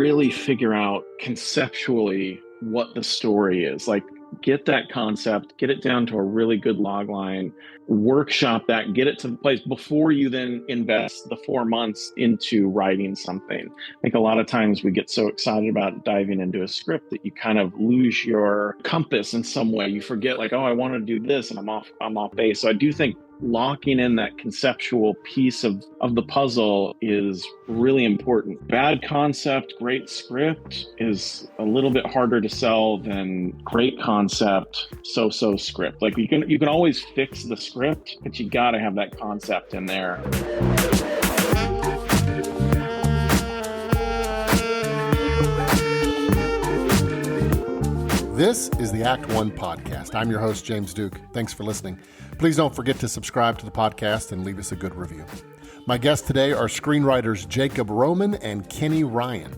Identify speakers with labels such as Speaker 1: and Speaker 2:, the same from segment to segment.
Speaker 1: really figure out conceptually what the story is. Like, get that concept, get it down to a really good log line, workshop that, get it to the place before you then invest the 4 months into writing something. I think a lot of times we get so excited about diving into a script that you kind of lose your compass in some way. You forget, like, oh, I want to do this, and I'm off base. So I do think locking in that conceptual piece of the puzzle is really important. Bad concept, great script is a little bit harder to sell than great concept, so script. Like, you can always fix the script, but you got to have that concept in there.
Speaker 2: This is the Act One podcast. I'm your host, James Duke. Thanks for listening. Please don't forget to subscribe to the podcast and leave us a good review. My guests today are screenwriters Jacob Roman and Kenny Ryan.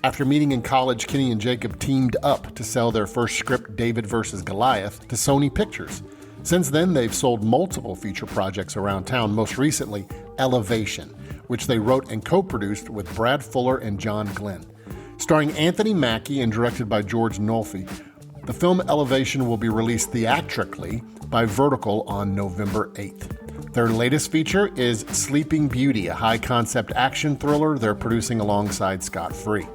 Speaker 2: After meeting in college, Kenny and Jacob teamed up to sell their first script, David vs. Goliath, to Sony Pictures. Since then, they've sold multiple feature projects around town, most recently, Elevation, which they wrote and co-produced with Brad Fuller and John Glenn. Starring Anthony Mackie and directed by George Nolfi, the film Elevation will be released theatrically by Vertical on November 8th. Their latest feature is Sleeping Beauty, a high-concept action thriller they're producing alongside Scott Free.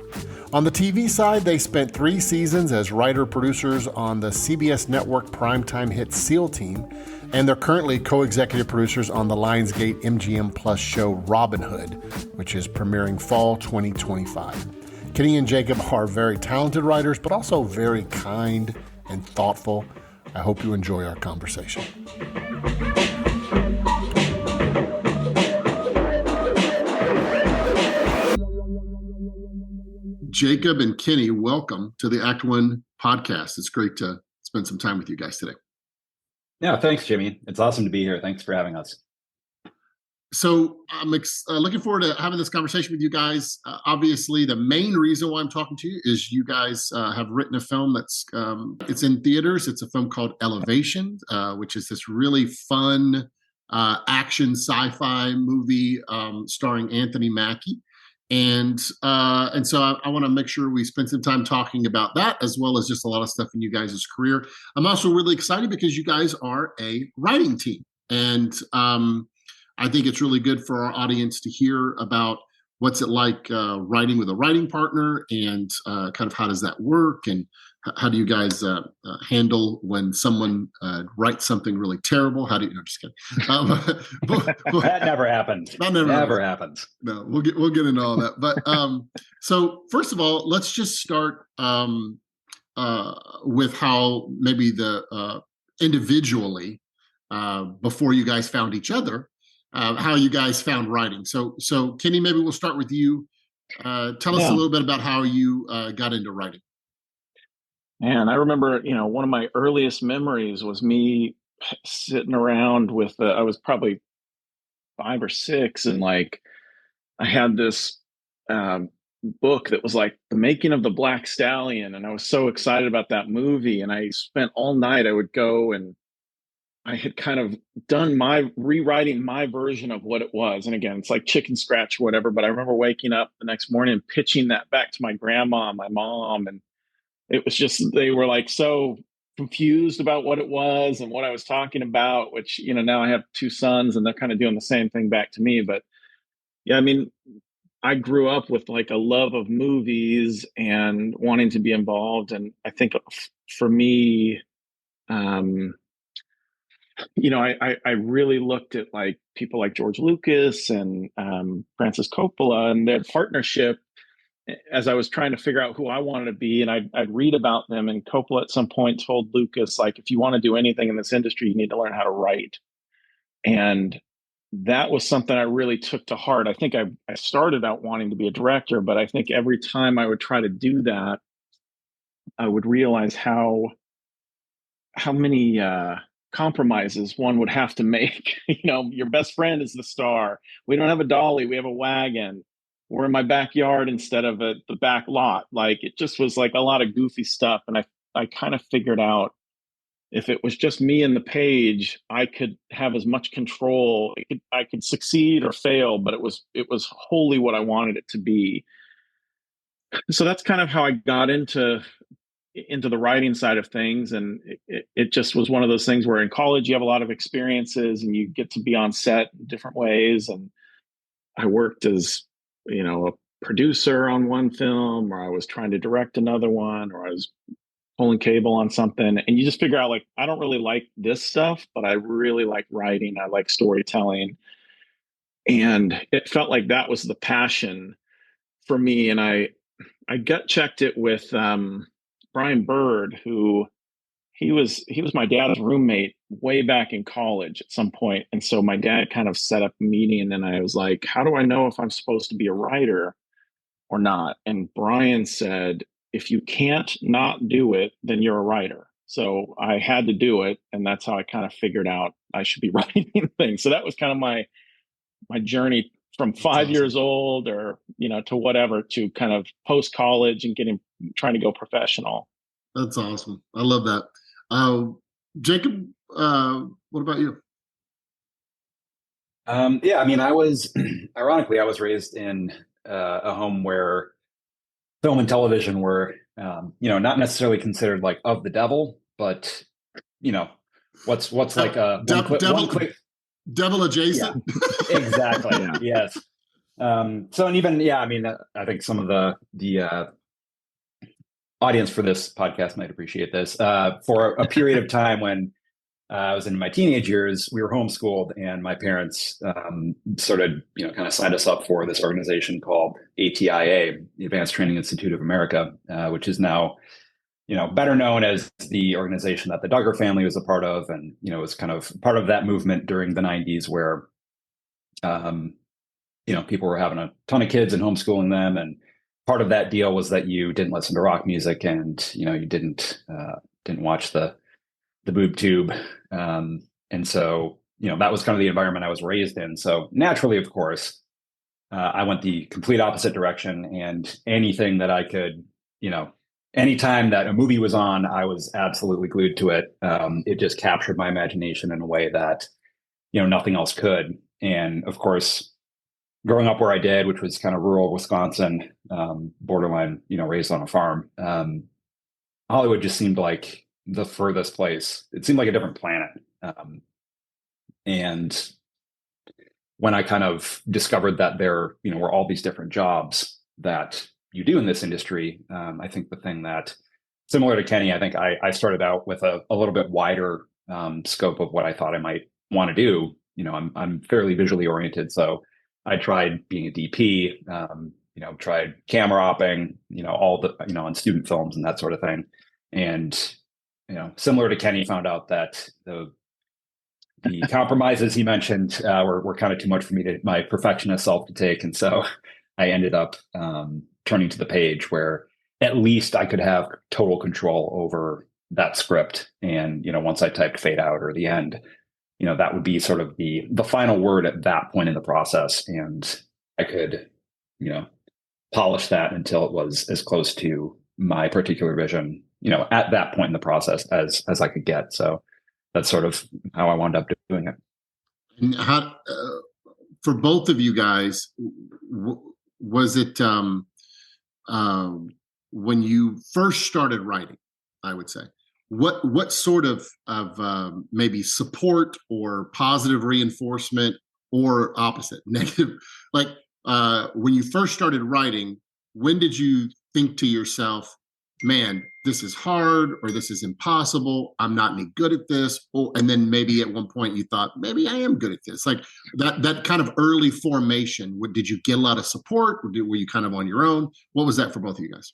Speaker 2: On the TV side, they spent 3 seasons as writer-producers on the CBS network primetime hit SEAL Team, and they're currently co-executive producers on the Lionsgate MGM Plus show Robin Hood, which is premiering fall 2025. Kenny and Jacob are very talented writers, but also very kind and thoughtful. I hope you enjoy our conversation. Jacob and Kenny, welcome to the Act One podcast. It's great to spend some time with you guys today.
Speaker 3: Yeah, thanks, Jimmy. It's awesome to be here. Thanks for having us.
Speaker 2: So I'm looking forward to having this conversation with you guys. Obviously, the main reason why I'm talking to you is you guys have written a film that's it's in theaters. It's a film called Elevation, which is this really fun action sci-fi movie starring Anthony Mackie. And so I want to make sure we spend some time talking about that, as well as just a lot of stuff in you guys' career. I'm also really excited because you guys are a writing team. And I think it's really good for our audience to hear about what's it like writing with a writing partner, and kind of how does that work, and how do you guys handle when someone writes something really terrible? How do you? No, just kidding.
Speaker 3: That never happens.
Speaker 2: That
Speaker 3: never happens.
Speaker 2: No, we'll get into all that. But so first of all, let's just start with how maybe the individually before you guys found each other. How you guys found writing. So Kenny, maybe we'll start with you. Tell us a little bit about how you got into writing.
Speaker 1: Man, I remember, one of my earliest memories was me sitting around with, I was probably 5 or 6, and like, I had this book that was like The Making of the Black Stallion, and I was so excited about that movie, and I spent all night, I would go and I had kind of done rewriting my version of what it was. And again, it's like chicken scratch, whatever. But I remember waking up the next morning and pitching that back to my grandma, my mom. And it was just, they were like so confused about what it was and what I was talking about, which, now I have 2 sons and they're kind of doing the same thing back to me. But yeah, I mean, I grew up with like a love of movies and wanting to be involved. And I think for me, I really looked at like people like George Lucas and Francis Coppola and their partnership as I was trying to figure out who I wanted to be. And I'd read about them. And Coppola at some point told Lucas, like, if you want to do anything in this industry, you need to learn how to write. And that was something I really took to heart. I think I started out wanting to be a director, but I think every time I would try to do that, I would realize how many compromises one would have to make. Your best friend is the star. We don't have a dolly, we have a wagon. We're in my backyard instead of the back lot. Like, it just was like a lot of goofy stuff. And I kind of figured out, if it was just me and the page, I could have as much control. I could succeed or fail, but it was wholly what I wanted it to be. So that's kind of how I got into the writing side of things. And it just was one of those things where in college you have a lot of experiences and you get to be on set in different ways. And I worked as, a producer on one film, or I was trying to direct another one, or I was pulling cable on something. And you just figure out, like, I don't really like this stuff, but I really like writing. I like storytelling. And it felt like that was the passion for me. And I gut checked it with Brian Bird, who he was my dad's roommate way back in college at some point. And so my dad kind of set up a meeting, and I was like, how do I know if I'm supposed to be a writer or not? And Brian said, if you can't not do it, then you're a writer. So I had to do it, and that's how I kind of figured out I should be writing things. So that was kind of my journey from
Speaker 2: That's
Speaker 1: 5 years
Speaker 2: awesome.
Speaker 1: old, or to whatever, to kind of post college and trying to go professional.
Speaker 2: That's awesome. I love that. Uh, Jacob, what about you?
Speaker 3: Yeah, I mean, ironically, I was raised in a home where film and television were, not necessarily considered like of the devil, but you know, what's like a one click.
Speaker 2: Devil
Speaker 3: Yeah,
Speaker 2: adjacent.
Speaker 3: exactly.
Speaker 1: Yeah.
Speaker 3: Yes. So, and even, yeah, I mean, I think some of the audience for this podcast might appreciate this. For a period of time when I was in my teenage years, we were homeschooled, and my parents started, kind of signed us up for this organization called ATIA, the Advanced Training Institute of America, which is now, better known as the organization that the Duggar family was a part of, and was kind of part of that movement during the '90s, where um, people were having a ton of kids and homeschooling them, and part of that deal was that you didn't listen to rock music, and you didn't watch the boob tube. And so, that was kind of the environment I was raised in. So naturally, of course, I went the complete opposite direction. And anything that I could, anytime that a movie was on, I was absolutely glued to it. It just captured my imagination in a way that, nothing else could. And of course, growing up where I did, which was kind of rural Wisconsin, borderline, raised on a farm, Hollywood just seemed like the furthest place. It seemed like a different planet. And when I kind of discovered that there, were all these different jobs that you do in this industry, I think the thing that, similar to Kenny, I think I started out with a little bit wider scope of what I thought I might want to do. I'm fairly visually oriented, so I tried being a DP, tried camera opping, all the, on student films and that sort of thing. And similar to Kenny, found out that the compromises he mentioned were kind of too much for my perfectionist self to take, and so I ended up turning to the page, where at least I could have total control over that script. And once I typed fade out or the end, that would be sort of the final word at that point in the process, and I could polish that until it was as close to my particular vision, at that point in the process as I could get. So that's sort of how I wound up doing it.
Speaker 2: And how, for both of you guys, was it when you first started writing, I would say, what sort of maybe support or positive reinforcement, or opposite, negative, like when you first started writing, when did you think to yourself, man, this is hard, or this is impossible, I'm not any good at this? And then maybe at one point you thought, maybe I am good at this. Like that kind of early formation, did you get a lot of support, or were you kind of on your own? What was that for both of you guys?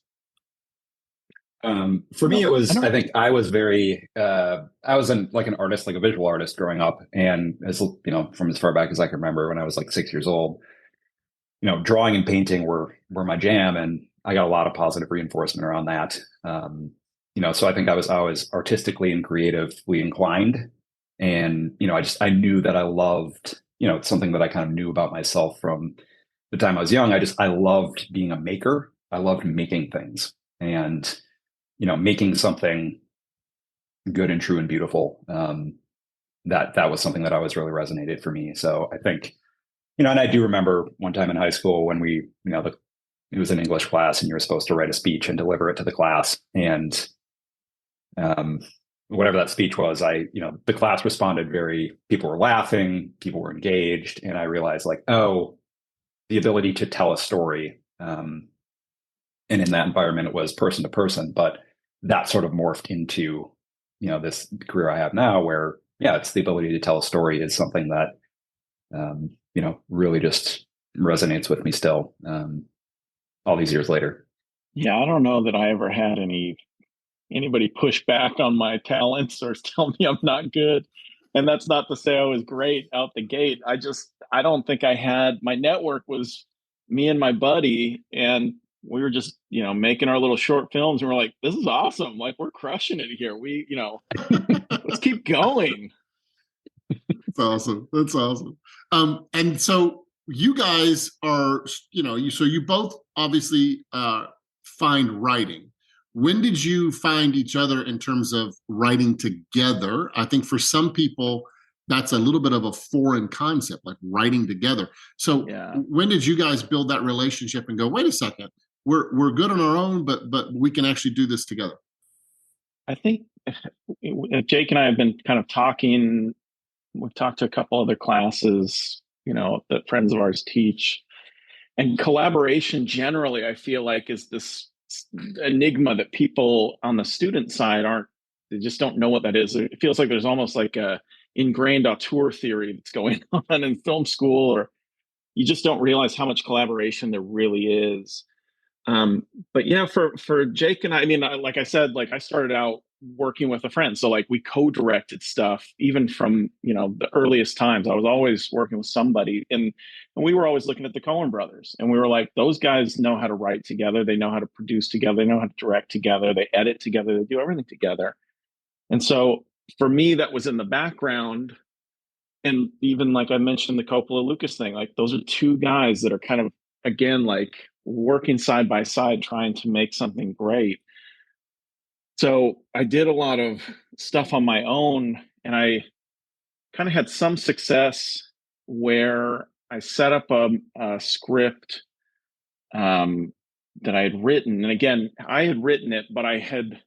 Speaker 3: For me, it was, I think I was I was like an artist, like a visual artist growing up. And from as far back as I can remember, when I was like 6 years old, drawing and painting were my jam. And I got a lot of positive reinforcement around that. So I think I was always artistically and creatively inclined. And, I knew that I loved, it's something that I kind of knew about myself from the time I was young. I loved being a maker. I loved making things, and, making something good and true and beautiful. That was something that always really resonated for me. So I think, and I do remember one time in high school when we, it was an English class, and you were supposed to write a speech and deliver it to the class. And whatever that speech was, the class responded people were laughing, people were engaged. And I realized like, oh, the ability to tell a story. And in that environment, it was person to person, but that sort of morphed into, this career I have now where, it's the ability to tell a story is something that, really just resonates with me still, all these years later.
Speaker 1: Yeah, I don't know that I ever had anybody push back on my talents or tell me I'm not good. And that's not to say I was great out the gate. I don't think my network was me and my buddy, and we were just, making our little short films, and we're like, this is awesome. Like, we're crushing it here. Let's keep going.
Speaker 2: That's awesome. That's awesome. And so you guys are, so you both obviously find writing. When did you find each other in terms of writing together? I think for some people, that's a little bit of a foreign concept, like writing together. So when did you guys build that relationship and go, wait a second, we're good on our own, but we can actually do this together?
Speaker 1: I think Jake and I have been kind of talking. We've talked to a couple other classes, that friends of ours teach. And collaboration generally, I feel like, is this enigma that people on the student side they just don't know what that is. It feels like there's almost like a ingrained auteur theory that's going on in film school, or you just don't realize how much collaboration there really is. But yeah, for Jake and I mean, like I said, like I started out working with a friend. So like we co-directed stuff, even from, the earliest times. I was always working with somebody, and we were always looking at the Coen brothers, and we were like, those guys know how to write together. They know how to produce together. They know how to direct together. They edit together. They do everything together. And so for me, that was in the background. And even like I mentioned, the Coppola Lucas thing, like those are two guys that are kind of, again, like working side by side, trying to make something great. So I did a lot of stuff on my own, and I kind of had some success where I set up a script that I had written. And again, I had written it, but I had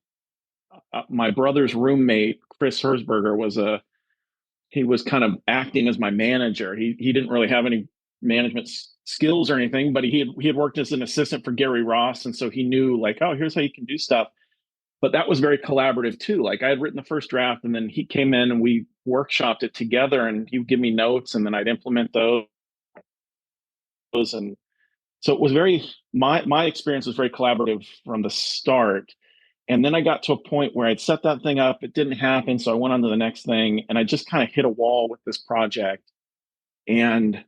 Speaker 1: my brother's roommate, Chris Herzberger, he was kind of acting as my manager. He didn't really have any management skills or anything, but he had worked as an assistant for Gary Ross. And so he knew like, oh, here's how you can do stuff. But that was very collaborative too. Like I had written the first draft, and then he came in and we workshopped it together, and he would give me notes, and then I'd implement those. And so it was my experience was very collaborative from the start. And then I got to a point where I'd set that thing up. It didn't happen. So I went on to the next thing, and I just kind of hit a wall with this project. And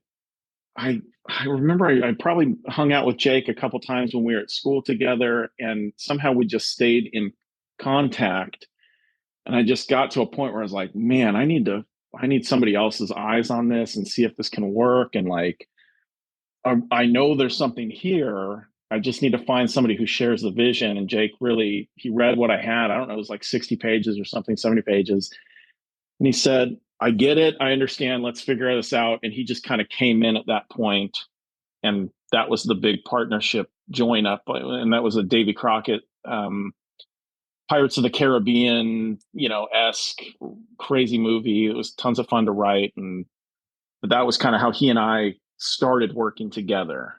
Speaker 1: I remember I probably hung out with Jake a couple times when we were at school together, and somehow we just stayed in contact. And I just got to a point where I was like, man, I need somebody else's eyes on this and see if this can work. And like, I know there's something here. I just need to find somebody who shares the vision. And Jake he read what I had. I don't know, it was like 60 pages or something, 70 pages. And he said, I get it. I understand. Let's figure this out. And he just kind of came in at that point. And that was the big partnership join up. And that was a Davy Crockett, Pirates of the Caribbean, esque crazy movie. It was tons of fun to write. But that was kind of how he and I started working together.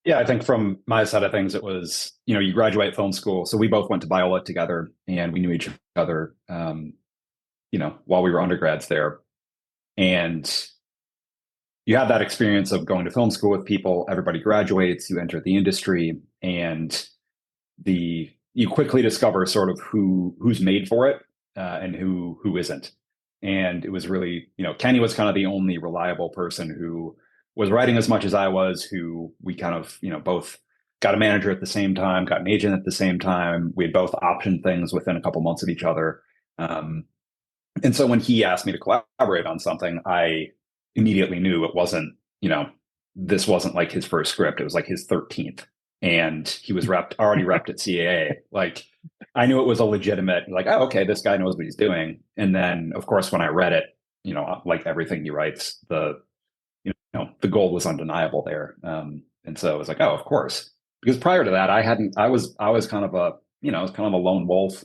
Speaker 3: Yeah, I think from my side of things, it was, you graduate film school. So we both went to Biola together, and we knew each other, while we were undergrads there. And you have that experience of going to film school with people, everybody graduates, you enter the industry, and you quickly discover sort of who's made for it and who isn't. And it was really, Kenny was kind of the only reliable person who was writing as much as I was, who we kind of, both got a manager at the same time, got an agent at the same time. We had both optioned things within a couple months of each other. And so when he asked me to collaborate on something, I immediately knew it wasn't, this wasn't like his first script. It was like his 13th. And he was already repped at CAA. Like, I knew it was a legitimate, like, oh, okay, this guy knows what he's doing. And then, of course, when I read it, like everything he writes, the the goal was undeniable there. And so I was like, oh, of course. Because prior to that, I was kind of I was kind of a lone wolf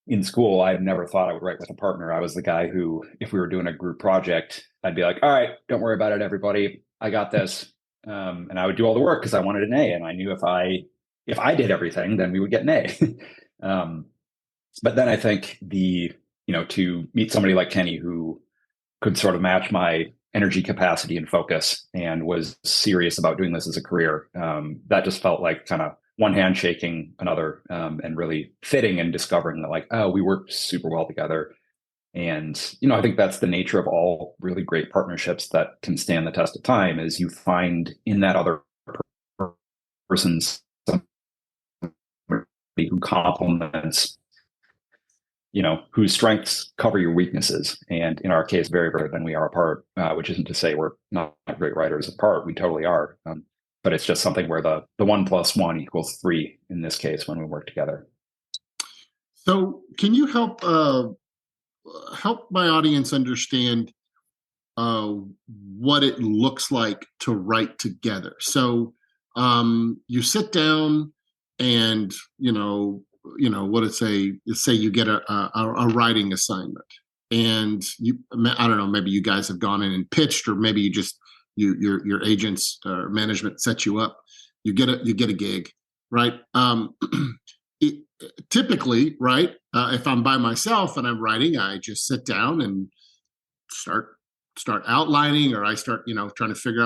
Speaker 3: in school. I had never thought I would write with a partner. I was the guy who, if we were doing a group project, I'd be like, all right, don't worry about it, everybody. I got this. And I would do all the work because I wanted an A. And I knew if I did everything, then we would get an A. But then I think to meet somebody like Kenny who could sort of match my energy capacity and focus and was serious about doing this as a career, that just felt like kind of one hand shaking another, and really fitting and discovering that, like, oh, we work super well together. And I think that's the nature of all really great partnerships that can stand the test of time, is you find in that other person somebody who complements, whose strengths cover your weaknesses. And in our case, very, very, then we are apart, which isn't to say we're not great writers apart. We totally are. But it's just something where the 1 + 1 = 3 in this case when we work together.
Speaker 2: So can you help my audience understand what it looks like to write together? So you sit down and what it say? Say you get a writing assignment, and I don't know, maybe you guys have gone in and pitched, or maybe you just your agents or management set you up. You get a gig, right? Typically, right? If I'm by myself and I'm writing, I just sit down and start outlining, or I start trying to figure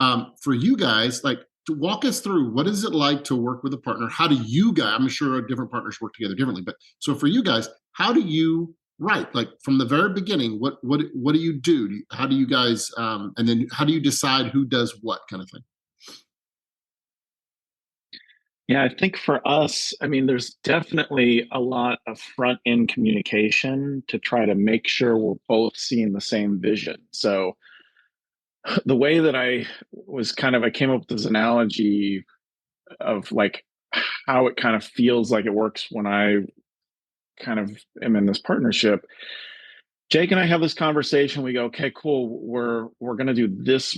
Speaker 2: out. For you guys, like, to walk us through, what is it like to work with a partner? How do you guys? I'm sure different partners work together differently, but so for you guys, how do you write? Like, from the very beginning, what do you do? How do you guys? And then how do you decide who does what, kind of thing?
Speaker 1: Yeah, I think for us, I mean, there's definitely a lot of front end communication to try to make sure we're both seeing the same vision. So the way that I came up with this analogy of like how it kind of feels like it works when I kind of am in this partnership. Jake and I have this conversation. We go, okay, cool. We're going to do this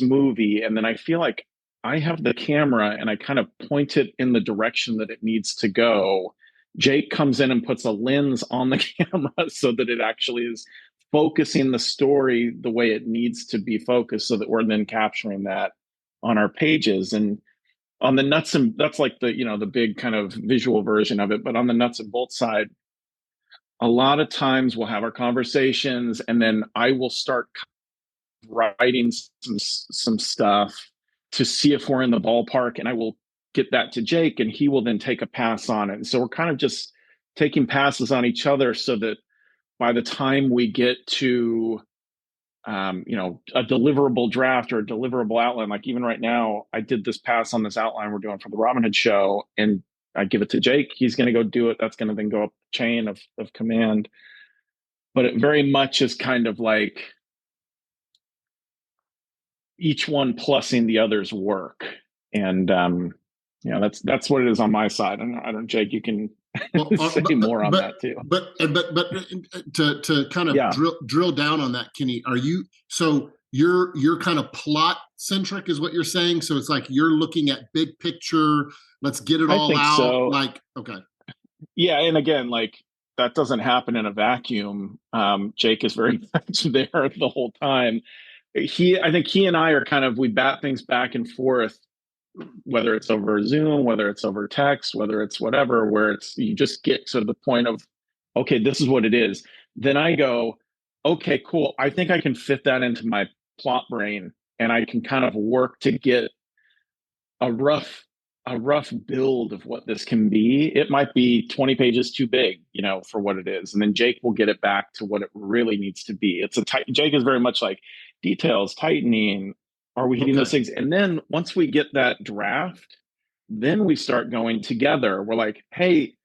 Speaker 1: movie. And then I feel like I have the camera and I kind of point it in the direction that it needs to go. Jake comes in and puts a lens on the camera so that it actually is focusing the story the way it needs to be focused, so that we're then capturing that on our pages. And on the nuts and that's like the big kind of visual version of it. But on the nuts and bolts side, a lot of times we'll have our conversations and then I will start writing some stuff to see if we're in the ballpark, and I will get that to Jake and he will then take a pass on it. And so we're kind of just taking passes on each other, so that by the time we get to a deliverable draft or a deliverable outline, like even right now, I did this pass on this outline we're doing for the Robin Hood show, and I give it to Jake. He's going to go do it. That's going to then go up chain of command. But it very much is kind of like each one plussing the other's work. And that's what it is on my side. And I don't, Jake, you can say more on that too.
Speaker 2: But to kind of drill down on that, Kenny, you're kind of plot centric is what you're saying? So it's like you're looking at big picture, let's get it all out. So. Like, okay.
Speaker 1: Yeah. And again, like, that doesn't happen in a vacuum. Jake is very much there the whole time. I think he and I are we bat things back and forth, whether it's over Zoom, whether it's over text, whether it's whatever, where you just get to the point of, okay, this is what it is. Then I go, okay, cool. I think I can fit that into my plot brain, and I can kind of work to get a rough build of what this can be. It might be 20 pages too big, for what it is. And then Jake will get it back to what it really needs to be. Jake is very much like details, tightening. Are we hitting those things? And then once we get that draft, then we start going together. We're like, hey,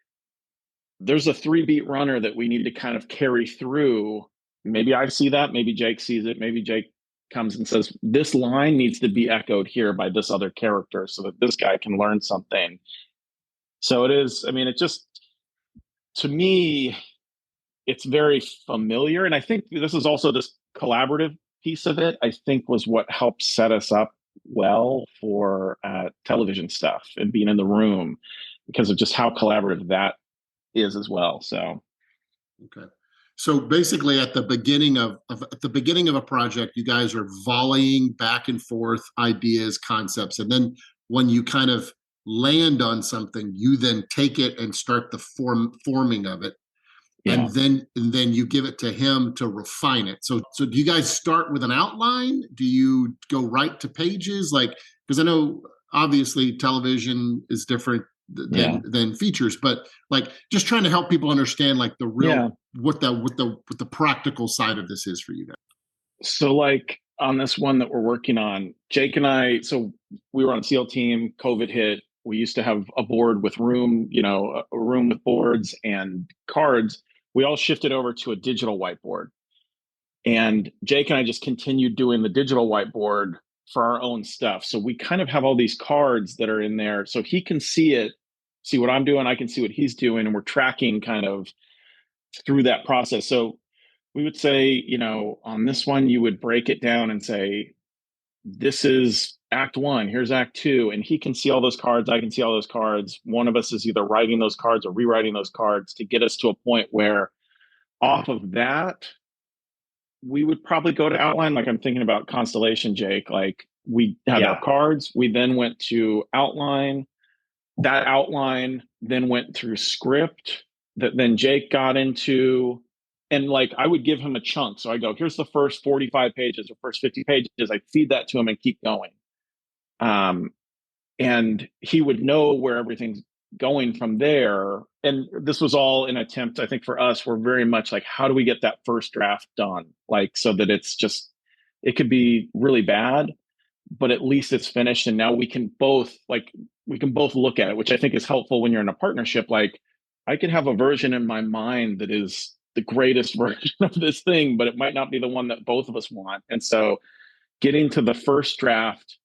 Speaker 1: there's a 3-beat runner that we need to kind of carry through. Maybe I see that. Maybe Jake sees it. Maybe Jake comes and says, this line needs to be echoed here by this other character so that this guy can learn something. So it is, it just, to me, it's very familiar. And I think this is also this collaborative piece of it, I think, was what helped set us up well for television stuff and being in the room because of just how collaborative that is as well. So,
Speaker 2: okay. So basically, at the beginning of a project, you guys are volleying back and forth ideas, concepts, and then when you kind of land on something, you then take it and start the forming of it,
Speaker 1: yeah,
Speaker 2: and then you give it to him to refine it. So do you guys start with an outline? Do you go right to pages? Like, because I know obviously television is different
Speaker 1: yeah,
Speaker 2: than features, but like just trying to help people understand like the
Speaker 1: yeah.
Speaker 2: real what the practical side of this is for you guys.
Speaker 1: So, like on this one that we're working on, Jake and I, so we were on SEAL team, COVID hit. We used to have a board with room, a room with boards and cards. We all shifted over to a digital whiteboard. And Jake and I just continued doing the digital whiteboard for our own stuff. So we kind of have all these cards that are in there. So he can see it, see what I'm doing. I can see what he's doing. And we're tracking kind of through that process. So we would say, on this one, you would break it down and say, this is act one, here's act two. And he can see all those cards. I can see all those cards. One of us is either writing those cards or rewriting those cards to get us to a point where off of that, we would probably go to outline. Like I'm thinking about Constellation, Jake. Like we had our cards. We then went to outline. That outline then went through script that then Jake got into. And like I would give him a chunk. So I go, here's the first 45 pages or first 50 pages. I feed that to him and keep going. And he would know where everything's going from there. And this was all an attempt, I think, for us. We're very much like, how do we get that first draft done? Like, so that it's just, it could be really bad, but at least it's finished. And now we can both look at it, which I think is helpful when you're in a partnership. Like, I can have a version in my mind that is the greatest version of this thing, but it might not be the one that both of us want. And so getting to the first draft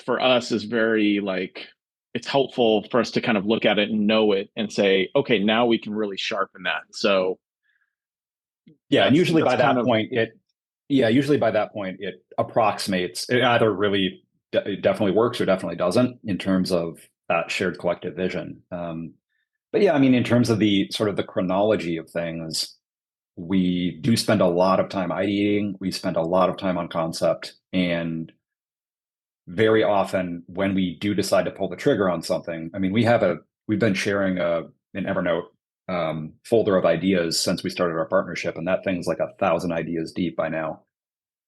Speaker 1: for us is very like, it's helpful for us to kind of look at it and know it and say, okay, now we can really sharpen that. So
Speaker 3: yeah, and usually by that
Speaker 1: kind of
Speaker 3: point it approximates, it either really it definitely works or definitely doesn't in terms of that shared collective vision. But yeah, I mean, in terms of the sort of the chronology of things, we do spend a lot of time ideating. We spend a lot of time on concept, and very often when we do decide to pull the trigger on something, I mean, we've been sharing an Evernote folder of ideas since we started our partnership, and that thing's like 1,000 ideas deep by now,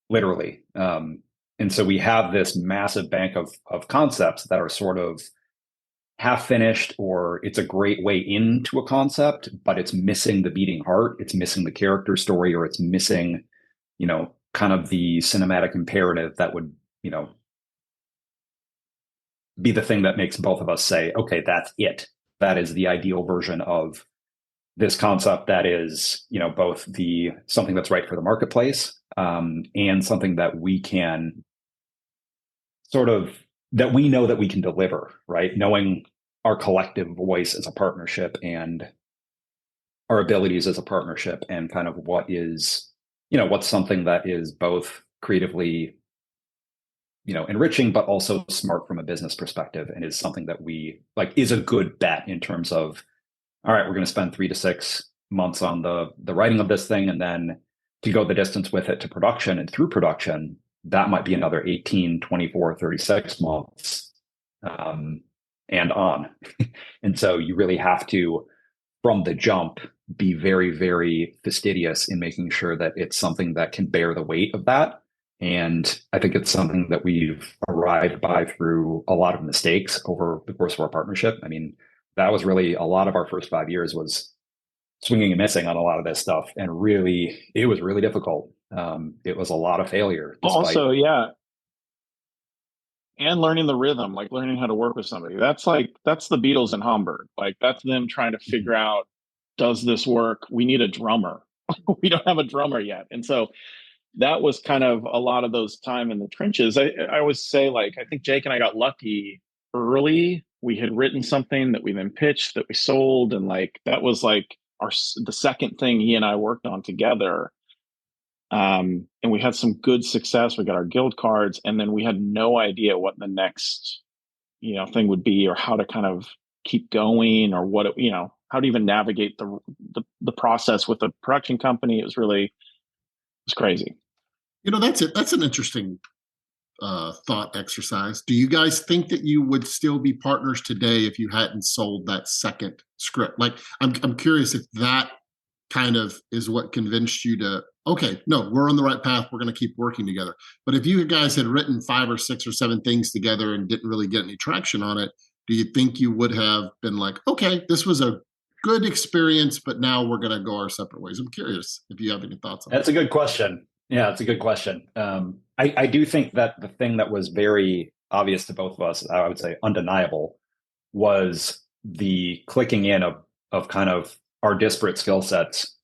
Speaker 3: literally. And so we have this massive bank of concepts that are sort of half finished, or it's a great way into a concept, but it's missing the beating heart, it's missing the character story, or it's missing, kind of the cinematic imperative that would, be the thing that makes both of us say, okay, that's it. That is the ideal version of this concept that is, both the something that's right for the marketplace, and something that we can that we know that we can deliver, right? Knowing our collective voice as a partnership and our abilities as a partnership, and kind of what is, what's something that is both creatively, enriching, but also smart from a business perspective, and is something that we like is a good bet in terms of, all right, we're going to spend 3 to 6 months on the writing of this thing, and then to go the distance with it to production and through production, that might be another 18, 24, 36 months, and on. And so you really have to, from the jump, be very, very fastidious in making sure that it's something that can bear the weight of that. And I think it's something that we've arrived by through a lot of mistakes over the course of our partnership. I mean, that was really a lot of our first 5 years was swinging and missing on a lot of this stuff. And really, it was really difficult. It was a lot of failure.
Speaker 1: Also, yeah. And learning the rhythm, like learning how to work with somebody. That's the Beatles in Hamburg. Like that's them trying to figure out, does this work? We need a drummer. We don't have a drummer yet. And so that was kind of a lot of those time in the trenches. I always say, like, I think Jake and I got lucky early. We had written something that we then pitched, that we sold. And like, that was like the second thing he and I worked on together. And we had some good success. We got our guild cards, and then we had no idea what the next, thing would be, or how to kind of keep going, or what how to even navigate the process with a production company. It was crazy.
Speaker 2: That's it. That's an interesting thought exercise. Do you guys think that you would still be partners today if you hadn't sold that second script? Like, I'm curious if that kind of is what convinced you to, okay, no, we're on the right path. We're going to keep working together. But if you guys had written 5 or 6 or 7 things together and didn't really get any traction on it, do you think you would have been like, okay, this was a good experience, but now we're going to go our separate ways? I'm curious if you have any thoughts on that.
Speaker 3: That's a good question. Yeah, it's a good question. I do think that the thing that was very obvious to both of us, I would say undeniable, was the clicking in of kind of our disparate skill sets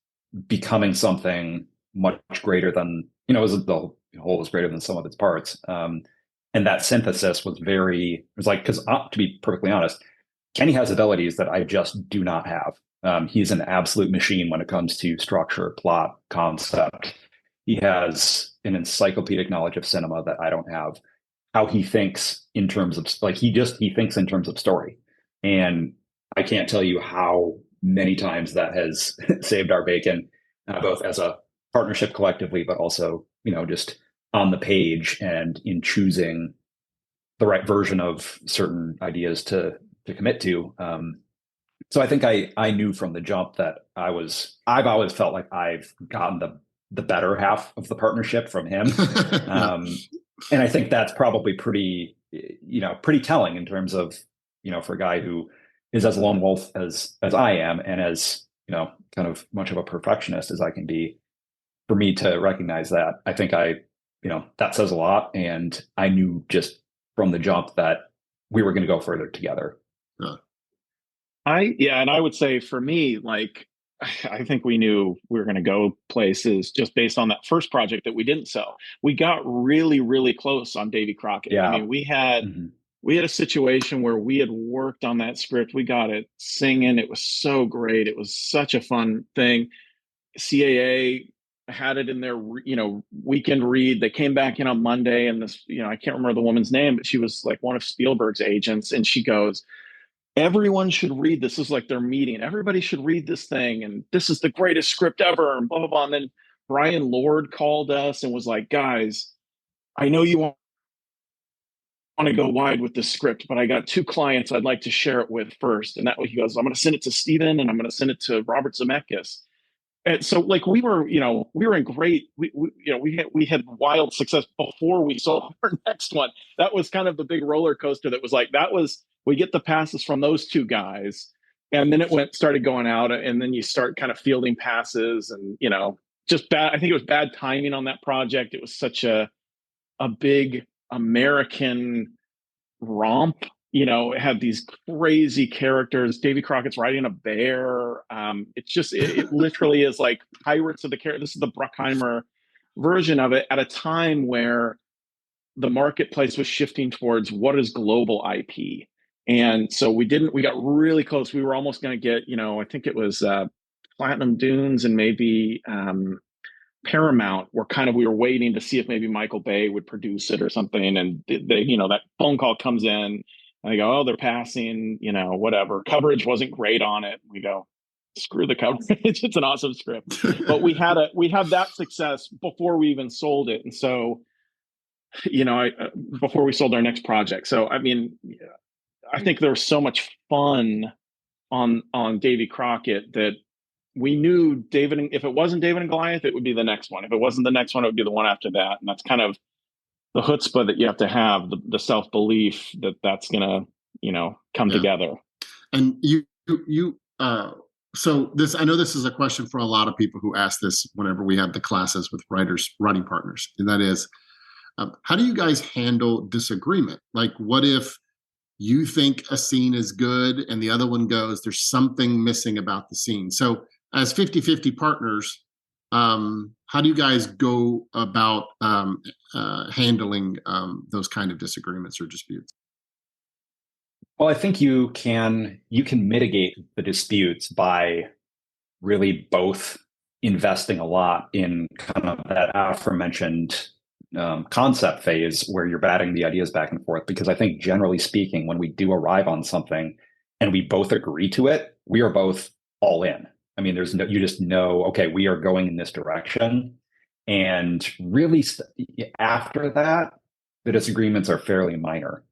Speaker 3: becoming something much greater than, the whole was greater than some of its parts. And that synthesis was like, because to be perfectly honest, Kenny has abilities that I just do not have. He's an absolute machine when it comes to structure, plot, concept. He has an encyclopedic knowledge of cinema that I don't have. How he thinks in terms of, like, he thinks in terms of story. And I can't tell you how many times that has saved our bacon, both as a partnership collectively, but also, just on the page and in choosing the right version of certain ideas to commit to. So I think I knew from the jump that I've always felt like I've gotten the better half of the partnership from him. And I think that's probably pretty telling in terms of, for a guy who is as lone wolf as I am, and as, kind of much of a perfectionist as I can be, for me to recognize that, I think that says a lot. And I knew just from the jump that we were going to go further together.
Speaker 1: And I would say for me, like, I think we knew we were going to go places just based on that first project that we didn't sell. We got really, really close on Davy Crockett.
Speaker 3: Yeah.
Speaker 1: I mean, we had a situation where we had worked on that script. We got it singing. It was so great. It was such a fun thing. CAA had it in their, weekend read. They came back in on Monday, and this, I can't remember the woman's name, but she was like one of Spielberg's agents. And she goes, everyone should read this. This is like their meeting. Everybody should read this thing. And this is the greatest script ever, and blah, blah, blah. And then Brian Lord called us and was like, guys, I know you want to go wide with this script, but I got 2 clients I'd like to share it with first. And that way he goes, I'm going to send it to Steven, and I'm going to send it to Robert Zemeckis. And so, like, we were in great, we had wild success before we sold our next one. That was kind of the big roller coaster. That was like, we get the passes from those 2 guys, and then started going out, and then you start kind of fielding passes, and, just bad. I think it was bad timing on that project. It was such a big American romp. It had these crazy characters. Davy Crockett's riding a bear. It literally is like Pirates of the Caribbean. This is the Bruckheimer version of it, at a time where the marketplace was shifting towards what is global IP. And so we got really close. We were almost going to get, I think it was Platinum Dunes and maybe Paramount, we were waiting to see if maybe Michael Bay would produce it or something. And they, that phone call comes in, and they go, oh, they're passing, whatever. Coverage wasn't great on it. We go, screw the coverage. It's an awesome script. But we had that success before we even sold it. And so, before we sold our next project. So, I mean, I think there was so much fun on Davy Crockett that we knew if it wasn't David and Goliath, it would be the next one. If it wasn't the next one, it would be the one after that. And that's kind of the chutzpah that you have to have, the self-belief that that's going to, come together.
Speaker 2: And so this, I know this is a question for a lot of people who ask this whenever we have the classes with writing partners. And that is, how do you guys handle disagreement? Like, what if you think a scene is good and the other one goes, there's something missing about the scene? So as 50-50 partners, how do you guys go about handling those kind of disagreements or disputes?
Speaker 3: Well, I think you can mitigate the disputes by really both investing a lot in kind of that aforementioned concept phase where you're batting the ideas back and forth. Because I think generally speaking, when we do arrive on something and we both agree to it, we are both all in. I mean, there's no, you just know, okay, we are going in this direction. And really, after that, the disagreements are fairly minor.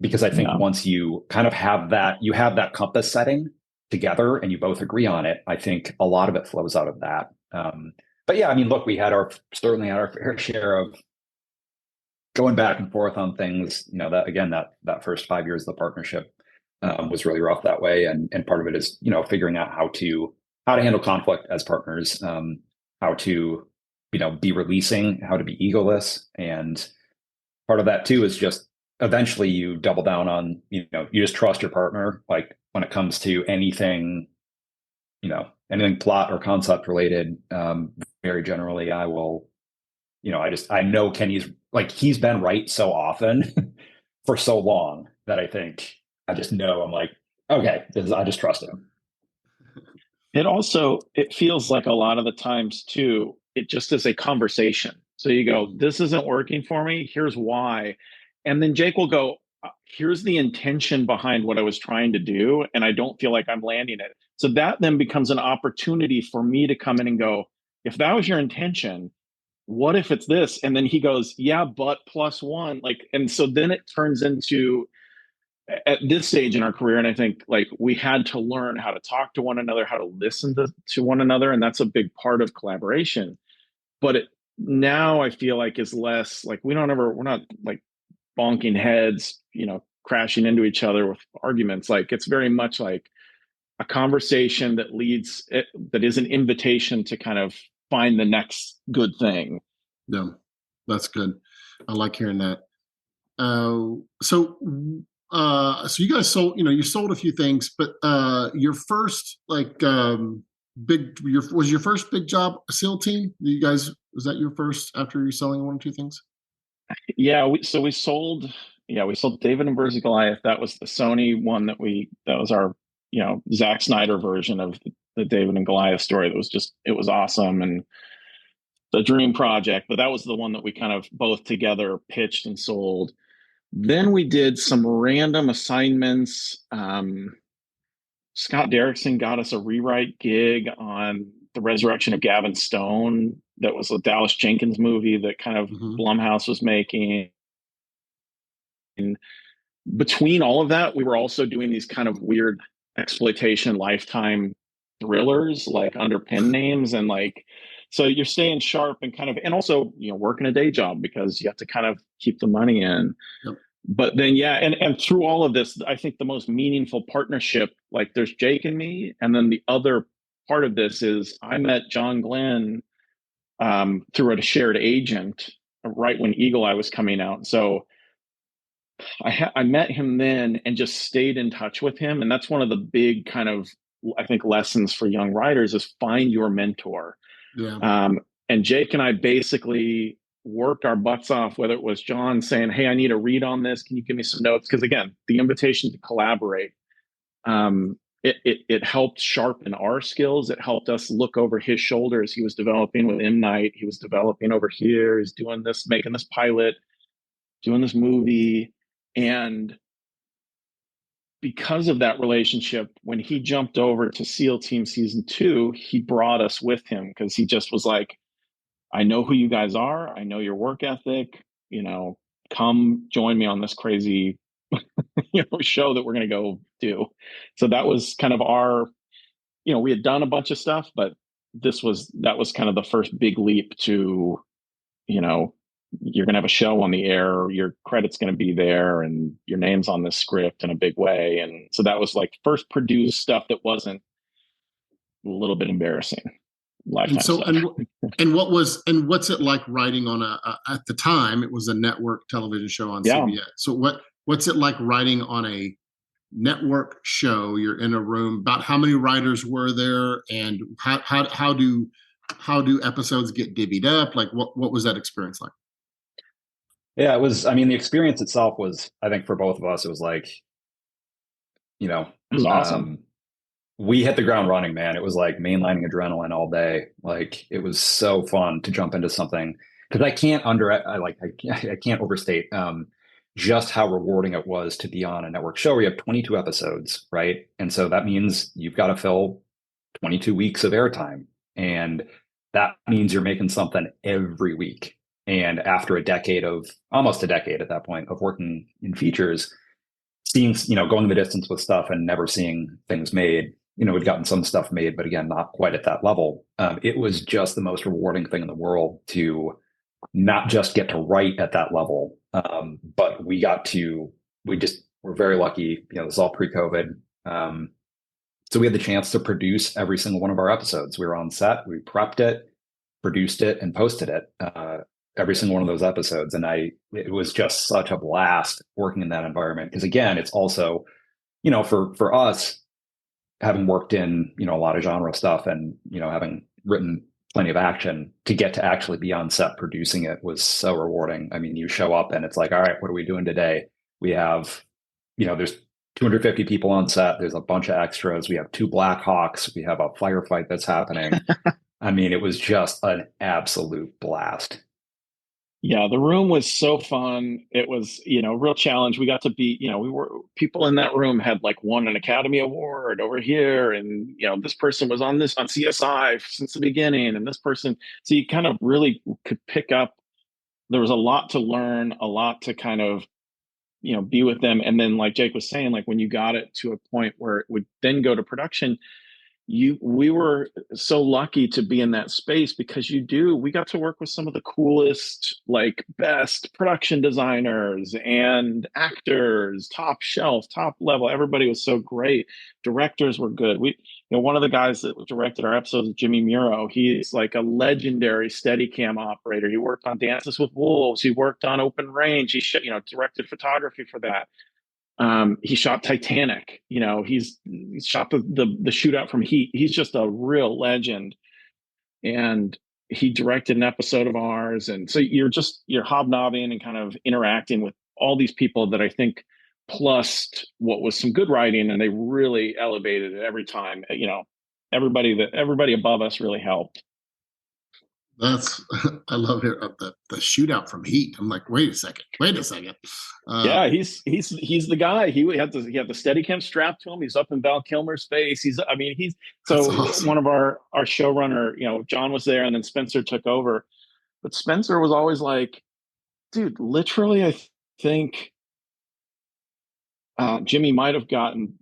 Speaker 3: Because I think once you kind of have that, you have that compass setting together and you both agree on it, I think a lot of it flows out of that. But yeah, I mean, look, we certainly had our fair share of going back and forth on things. That again, that first 5 years of the partnership was really rough that way, and part of it is figuring out how to handle conflict as partners, how to be releasing, how to be egoless, and part of that too is just eventually you double down on you just trust your partner. Like when it comes to anything plot or concept related, very generally I will I know Kenny's he's been right so often for so long that I think I just know I'm like, okay, I just trust him.
Speaker 1: It feels like a lot of the times too, it just is a conversation. So you go, this isn't working for me. Here's why. And then Jake will go, here's the intention behind what I was trying to do. And I don't feel like I'm landing it. So that then becomes an opportunity for me to come in and go, if that was your intention, what if it's this? And then he goes, yeah, but plus one. And so then it turns into, at this stage in our career, and I think we had to learn how to talk to one another, how to listen to one another. And that's a big part of collaboration. But now I feel like is less we're not bonking heads, crashing into each other with arguments. It's very much like a conversation that is an invitation to kind of find the next good thing.
Speaker 2: Yeah, that's good. I like hearing that. So you guys sold, you sold a few things, but your first was your first big job a SEAL team? Was that your first after you selling one or two things?
Speaker 1: Yeah, we sold David and Birds of Goliath. That was the Sony one that was our Zack Snyder version of the David and Goliath story. It was awesome and the dream project, but that was the one that we kind of both together pitched and sold. Then we did some random assignments. Scott Derrickson got us a rewrite gig on The Resurrection of Gavin Stone. That was a Dallas Jenkins movie that kind of Blumhouse was making. And between all of that, we were also doing these kind of weird exploitation Lifetime thrillers, under pen names. And so you're staying sharp and kind of, and also, working a day job because you have to kind of keep the money in. Yep. But then, and through all of this, I think the most meaningful partnership, there's Jake and me. And then the other part of this is I met John Glenn through a shared agent right when Eagle Eye was coming out. So I met him then and just stayed in touch with him. And that's one of the big kind of, I think, lessons for young writers is find your mentor. Yeah. And Jake and I basically worked our butts off, whether it was John saying, hey, I need a read on this. Can you give me some notes? Because again, the invitation to collaborate, it helped sharpen our skills. It helped us look over his shoulders. He was developing with M. Night. He was developing over here. He's doing this, making this pilot, doing this movie. And because of that relationship, when he jumped over to SEAL Team Season 2, he brought us with him because he just was like, I know who you guys are. I know your work ethic. Come join me on this crazy, show that we're going to go do. So that was kind of our, we had done a bunch of stuff, but that was kind of the first big leap to, you're going to have a show on the air, your credit's going to be there and your name's on this script in a big way. And so that was first produced stuff that wasn't a little bit embarrassing.
Speaker 2: And so, what's it like writing on at the time, it was a network television show on CBS. So what's it like writing on a network show? You're in a room, about how many writers were there and how do episodes get divvied up? What was that experience like?
Speaker 3: Yeah, it was, the experience itself was, I think for both of us, it was it
Speaker 1: was awesome.
Speaker 3: we hit the ground running, man. It was like mainlining adrenaline all day. Like it was so fun to jump into something because I can't overstate just how rewarding it was to be on a network show where you have 22 episodes, right? And so that means you've got to fill 22 weeks of airtime. And that means you're making something every week. And after almost a decade at that point of working in features, seeing, going the distance with stuff and never seeing things made, we'd gotten some stuff made, but again, not quite at that level. It was just the most rewarding thing in the world to not just get to write at that level, but we just were very lucky. This is all pre-COVID. So we had the chance to produce every single one of our episodes. We were on set, we prepped it, produced it, and posted it. Every single one of those episodes. And it was just such a blast working in that environment. Because again, it's also, for us, having worked in, a lot of genre stuff and, having written plenty of action, to get to actually be on set producing it was so rewarding. I mean, you show up and it's like, all right, what are we doing today? We have, there's 250 people on set. There's a bunch of extras. We have 2 Black Hawks. We have a firefight that's happening. I mean, it was just an absolute blast.
Speaker 1: Yeah, the room was so fun. It was, real challenge. We got to be, people in that room had like won an Academy Award over here. And, this person was on CSI since the beginning. And this person, so you kind of really could pick up, there was a lot to learn, a lot to kind of, be with them. And then like Jake was saying, like when you got it to a point where it would then go to production, we were so lucky to be in that space because we got to work with some of the coolest, like best production designers and actors, top shelf, top level. Everybody was so great. Directors were good. One of the guys that directed our episodes, Jimmy Muro, he's like a legendary Steadicam operator. He worked on Dances with Wolves. He worked on Open Range. He directed photography for that. He shot Titanic. He's shot the shootout from Heat. He's just a real legend. And he directed an episode of ours. And so you're hobnobbing and kind of interacting with all these people that I think plus what was some good writing, and they really elevated it every time. Everybody above us really helped.
Speaker 2: That's I love it. The shootout from Heat. I'm like, wait a second.
Speaker 1: Yeah, he's the guy. He had the Steadicam strapped to him. He's up in Val Kilmer's face. He's so awesome. One of our showrunner, John was there, and then Spencer took over. But Spencer was always like, dude, literally, I think Jimmy might have gotten,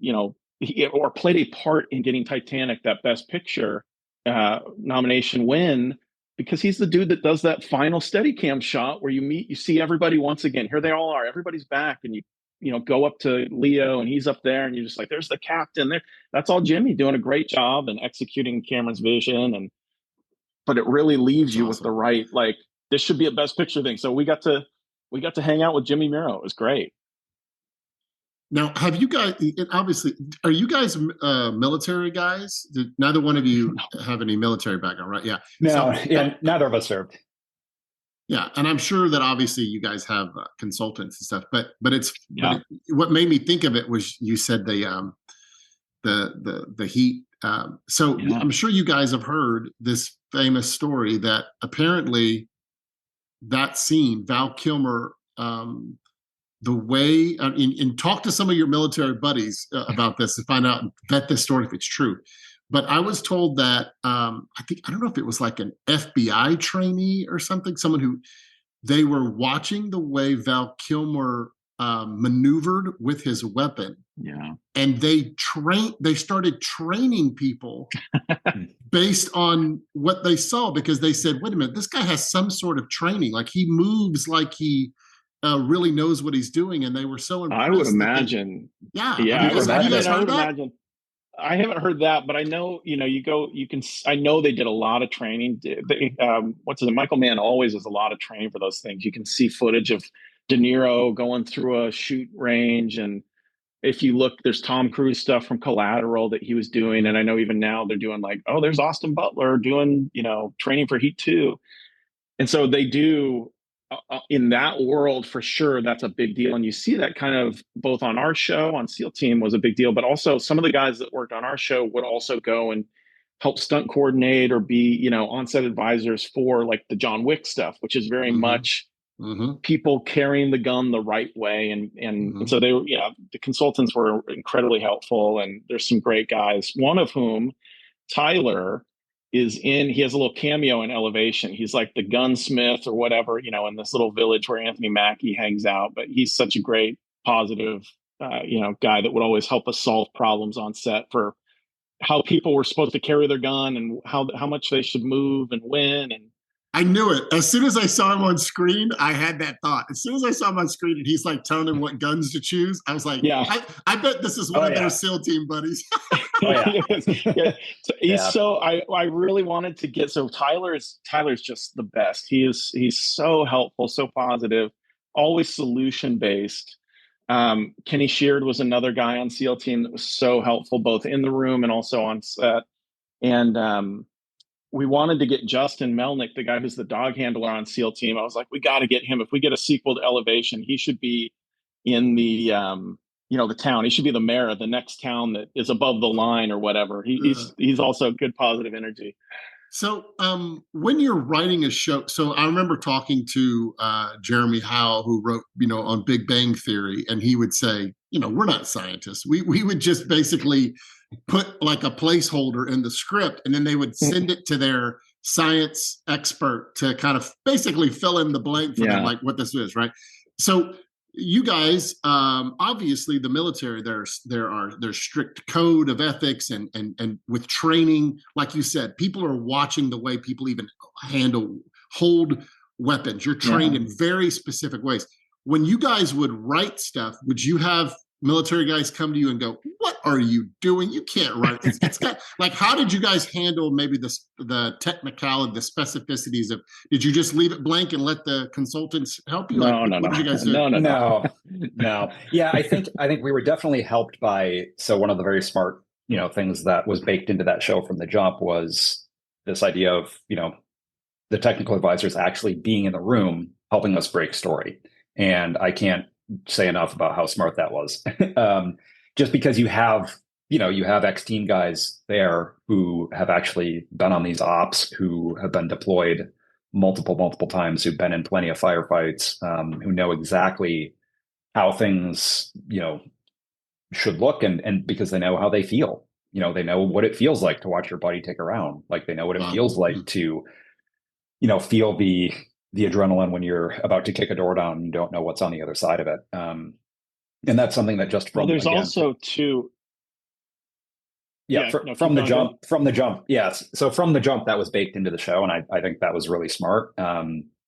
Speaker 1: or played a part in getting Titanic that Best Picture nomination win, because he's the dude that does that final Steadicam shot where you see everybody once again. Here they all are. Everybody's back, and you go up to Leo, and he's up there, and you're just like, there's the captain there. That's all Jimmy doing a great job and executing Cameron's vision, but it really leaves you with the right, like, this should be a Best Picture thing. So we got to hang out with Jimmy Muro. It was great.
Speaker 2: Now, have you guys, obviously, are you guys military guys? Neither one of you have any military background, right? Yeah.
Speaker 3: No, neither of us served.
Speaker 2: Yeah, and I'm sure that obviously you guys have consultants and stuff, but what made me think of it was you said the Heat. I'm sure you guys have heard this famous story that apparently that scene, Val Kilmer, the way, and talk to some of your military buddies about this to find out and vet this story if it's true. But I was told that I don't know if it was like an FBI trainee or something, someone who they were watching the way Val Kilmer maneuvered with his weapon.
Speaker 1: Yeah.
Speaker 2: And they started training people based on what they saw, because they said, wait a minute, this guy has some sort of training. Like he moves like he really knows what he's doing. And they were so impressed.
Speaker 1: I would imagine.
Speaker 2: Have you guys heard that?
Speaker 1: I haven't heard that, but I know, I know they did a lot of training. Michael Mann always does a lot of training for those things. You can see footage of De Niro going through a shoot range. And if you look, there's Tom Cruise stuff from Collateral that he was doing. And I know even now they're doing like, oh, there's Austin Butler doing, training for Heat 2. And so they do, in that world, for sure, that's a big deal. And you see that kind of both on our show, on SEAL Team was a big deal, but also some of the guys that worked on our show would also go and help stunt coordinate or be, on-set advisors for like the John Wick stuff, which is very much people carrying the gun the right way. And so the consultants were incredibly helpful. And there's some great guys, one of whom, Tyler, he has a little cameo in Elevation. He's like the gunsmith or whatever, in this little village where Anthony Mackie hangs out. But he's such a great, positive, guy that would always help us solve problems on set for how people were supposed to carry their gun and how much they should move and when. And
Speaker 2: I knew it. As soon as I saw him on screen, I had that thought. As soon as I saw him on screen and he's like telling them what guns to choose, I was like, I bet this is one of their SEAL Team buddies.
Speaker 1: So I really wanted to get, so Tyler's just the best. He's so helpful, so positive, always solution based. Kenny Sheard was another guy on SEAL Team that was so helpful, both in the room and also on set. And we wanted to get Justin Melnick, the guy who's the dog handler on SEAL Team. I was like, we got to get him. If we get a sequel to Elevation, he should be in the the town. He should be the mayor of the next town that is above the line or whatever. He's also good, positive energy.
Speaker 2: So when you're writing a show, so I remember talking to Jeremy Howell, who wrote, on Big Bang Theory, and he would say, we're not scientists. We would just basically put like a placeholder in the script, and then they would send it to their science expert to kind of basically fill in the blank for them, like what this is, right? So you guys, obviously the military, there's strict code of ethics and with training, like you said, people are watching the way people even hold weapons. You're trained in very specific ways. When you guys would write stuff, would you have military guys come to you and go, what are you doing? You can't write. It's got, like, how did you guys handle maybe the technicality, the specificities of, did you just leave it blank and let the consultants help you?
Speaker 1: No.
Speaker 2: What did you guys do?
Speaker 3: No. Yeah, I think we were definitely helped by, so one of the very smart, things that was baked into that show from the jump was this idea of, the technical advisors actually being in the room, helping us break story. And I can't say enough about how smart that was. Just because you have ex-team guys there who have actually been on these ops, who have been deployed multiple times, who've been in plenty of firefights, who know exactly how things, should look, and because they know how they feel. They know what it feels like to watch your buddy take a round. Like, they know what it feels like to, feel the adrenaline when you're about to kick a door down and you don't know what's on the other side of it. And that's something that just from,
Speaker 1: there's again, also too.
Speaker 3: From the jump. Yes. So from the jump, that was baked into the show. And I think that was really smart,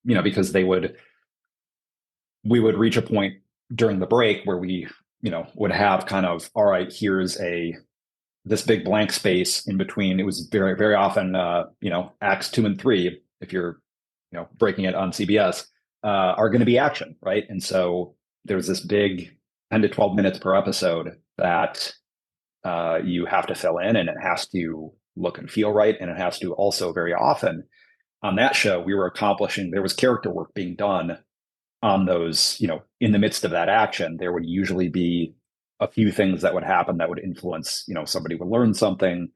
Speaker 3: because we would reach a point during the break where we, would have kind of, all right, here's this big blank space in between. It was very, very often, acts 2 and 3, if you're, breaking it on CBS, are going to be action, right? And so there's this big 10 to 12 minutes per episode that you have to fill in, and it has to look and feel right. And it has to also, very often on that show, there was character work being done on those, in the midst of that action. There would usually be a few things that would happen that would influence, somebody would learn something,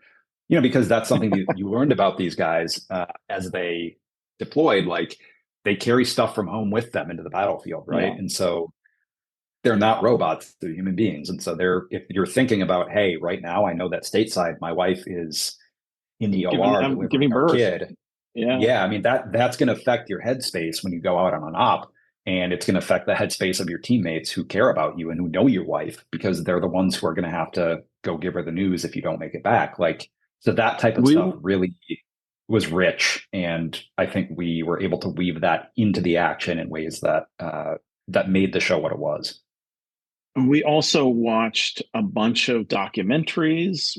Speaker 3: because that's something that you learned about these guys as they deployed. Like, they carry stuff from home with them into the battlefield, right? And so they're not robots, they're human beings. And so if you're thinking about, hey, right now, I know that stateside, my wife is in the OR
Speaker 1: giving birth.
Speaker 3: Kid. I mean, that's going to affect your headspace when you go out on an op, and it's going to affect the headspace of your teammates who care about you and who know your wife, because they're the ones who are going to have to go give her the news if you don't make it back. Like, so that type of stuff really was rich, and I think we were able to weave that into the action in ways that that made the show what it was.
Speaker 1: We also watched a bunch of documentaries.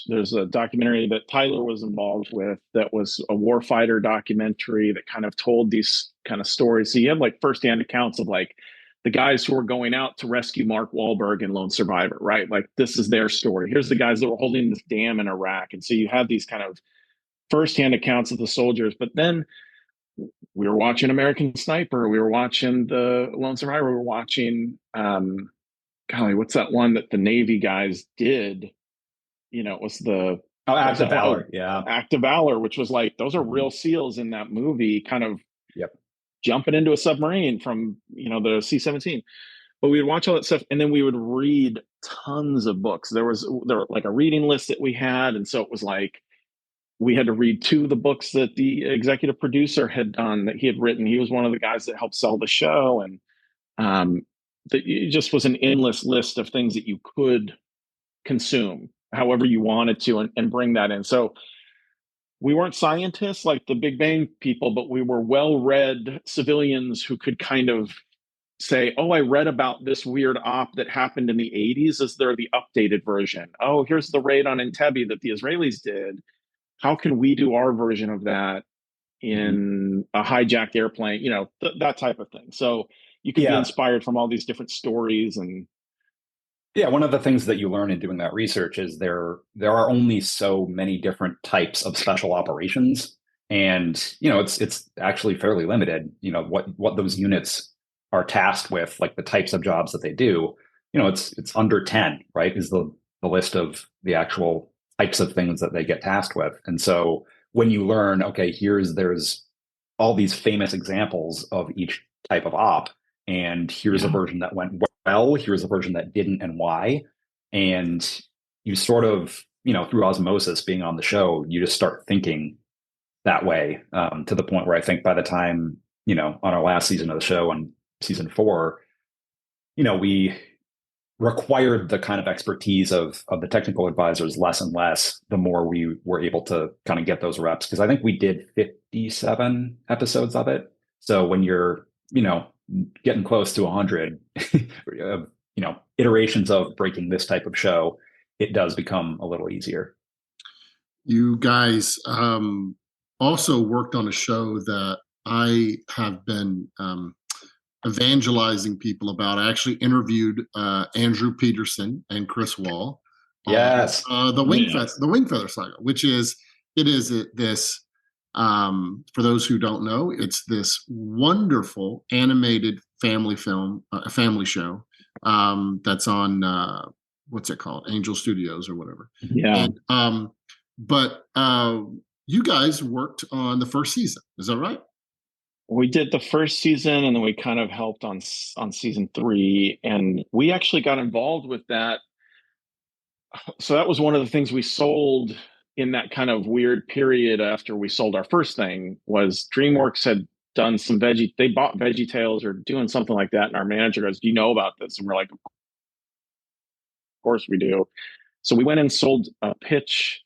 Speaker 1: There's a documentary that Tyler was involved with that was a warfighter documentary that kind of told these kind of stories. So you have like firsthand accounts of like the guys who were going out to rescue Mark Wahlberg in Lone Survivor, right? Like, this is their story. Here's the guys that were holding this dam in Iraq. And so you have these kind of firsthand accounts of the soldiers. But then we were watching American Sniper. We were watching The Lone Survivor. We were watching, golly, what's that one that the Navy guys did? It was the
Speaker 3: Act of Valor. Yeah.
Speaker 1: Act of Valor, which was like, those are real SEALs in that movie, kind of
Speaker 3: Yep.
Speaker 1: jumping into a submarine from, the C-17. But we would watch all that stuff, and then we would read tons of books. There was like a reading list that we had, and so it was like we had to read 2 of the books that the executive producer had done, that he had written. He was one of the guys that helped sell the show, and it just was an endless list of things that you could consume however you wanted to, and bring that in. So we weren't scientists like the Big Bang people, but we were well-read civilians who could kind of say, oh, I read about this weird op that happened in the 80s. Is there the updated version? Oh, here's the raid on Entebbe that the Israelis did. How can we do our version of that in a hijacked airplane? That type of thing. So you can be inspired from all these different stories. And
Speaker 3: yeah, one of the things that you learn in doing that research is there are only so many different types of special operations, and it's actually fairly limited. What those units are tasked with, like the types of jobs that they do. It's under 10, right? Is the list of the actual types of things that they get tasked with. And so when you learn, okay, there's all these famous examples of each type of op, and here's a version that went well, here's a version that didn't, and why. And you sort of, through osmosis, being on the show, you just start thinking that way, to the point where I think by the time, on our last season of the show, on season 4, we required the kind of expertise of the technical advisors less and less the more we were able to kind of get those reps. Because I think we did 57 episodes of it. So when you're, getting close to 100, iterations of breaking this type of show, it does become a little easier.
Speaker 2: You guys also worked on a show that I have been evangelizing people about. I actually interviewed Andrew Peterson and Chris Wall.
Speaker 3: Yes.
Speaker 2: The Wing Feather Saga, which is this. For those who don't know, it's this wonderful animated family film, a family show that's on what's it called, Angel Studios or whatever.
Speaker 1: Yeah.
Speaker 2: And, but you guys worked on the first season, is that right?
Speaker 1: We did the first season, and then we kind of helped on season 3, and we actually got involved with that. So that was one of the things we sold in that kind of weird period after we sold our first thing. Was DreamWorks had done some they bought VeggieTales or doing something like that, and our manager goes, do you know about this? And we're like, of course we do. So we went and sold a pitch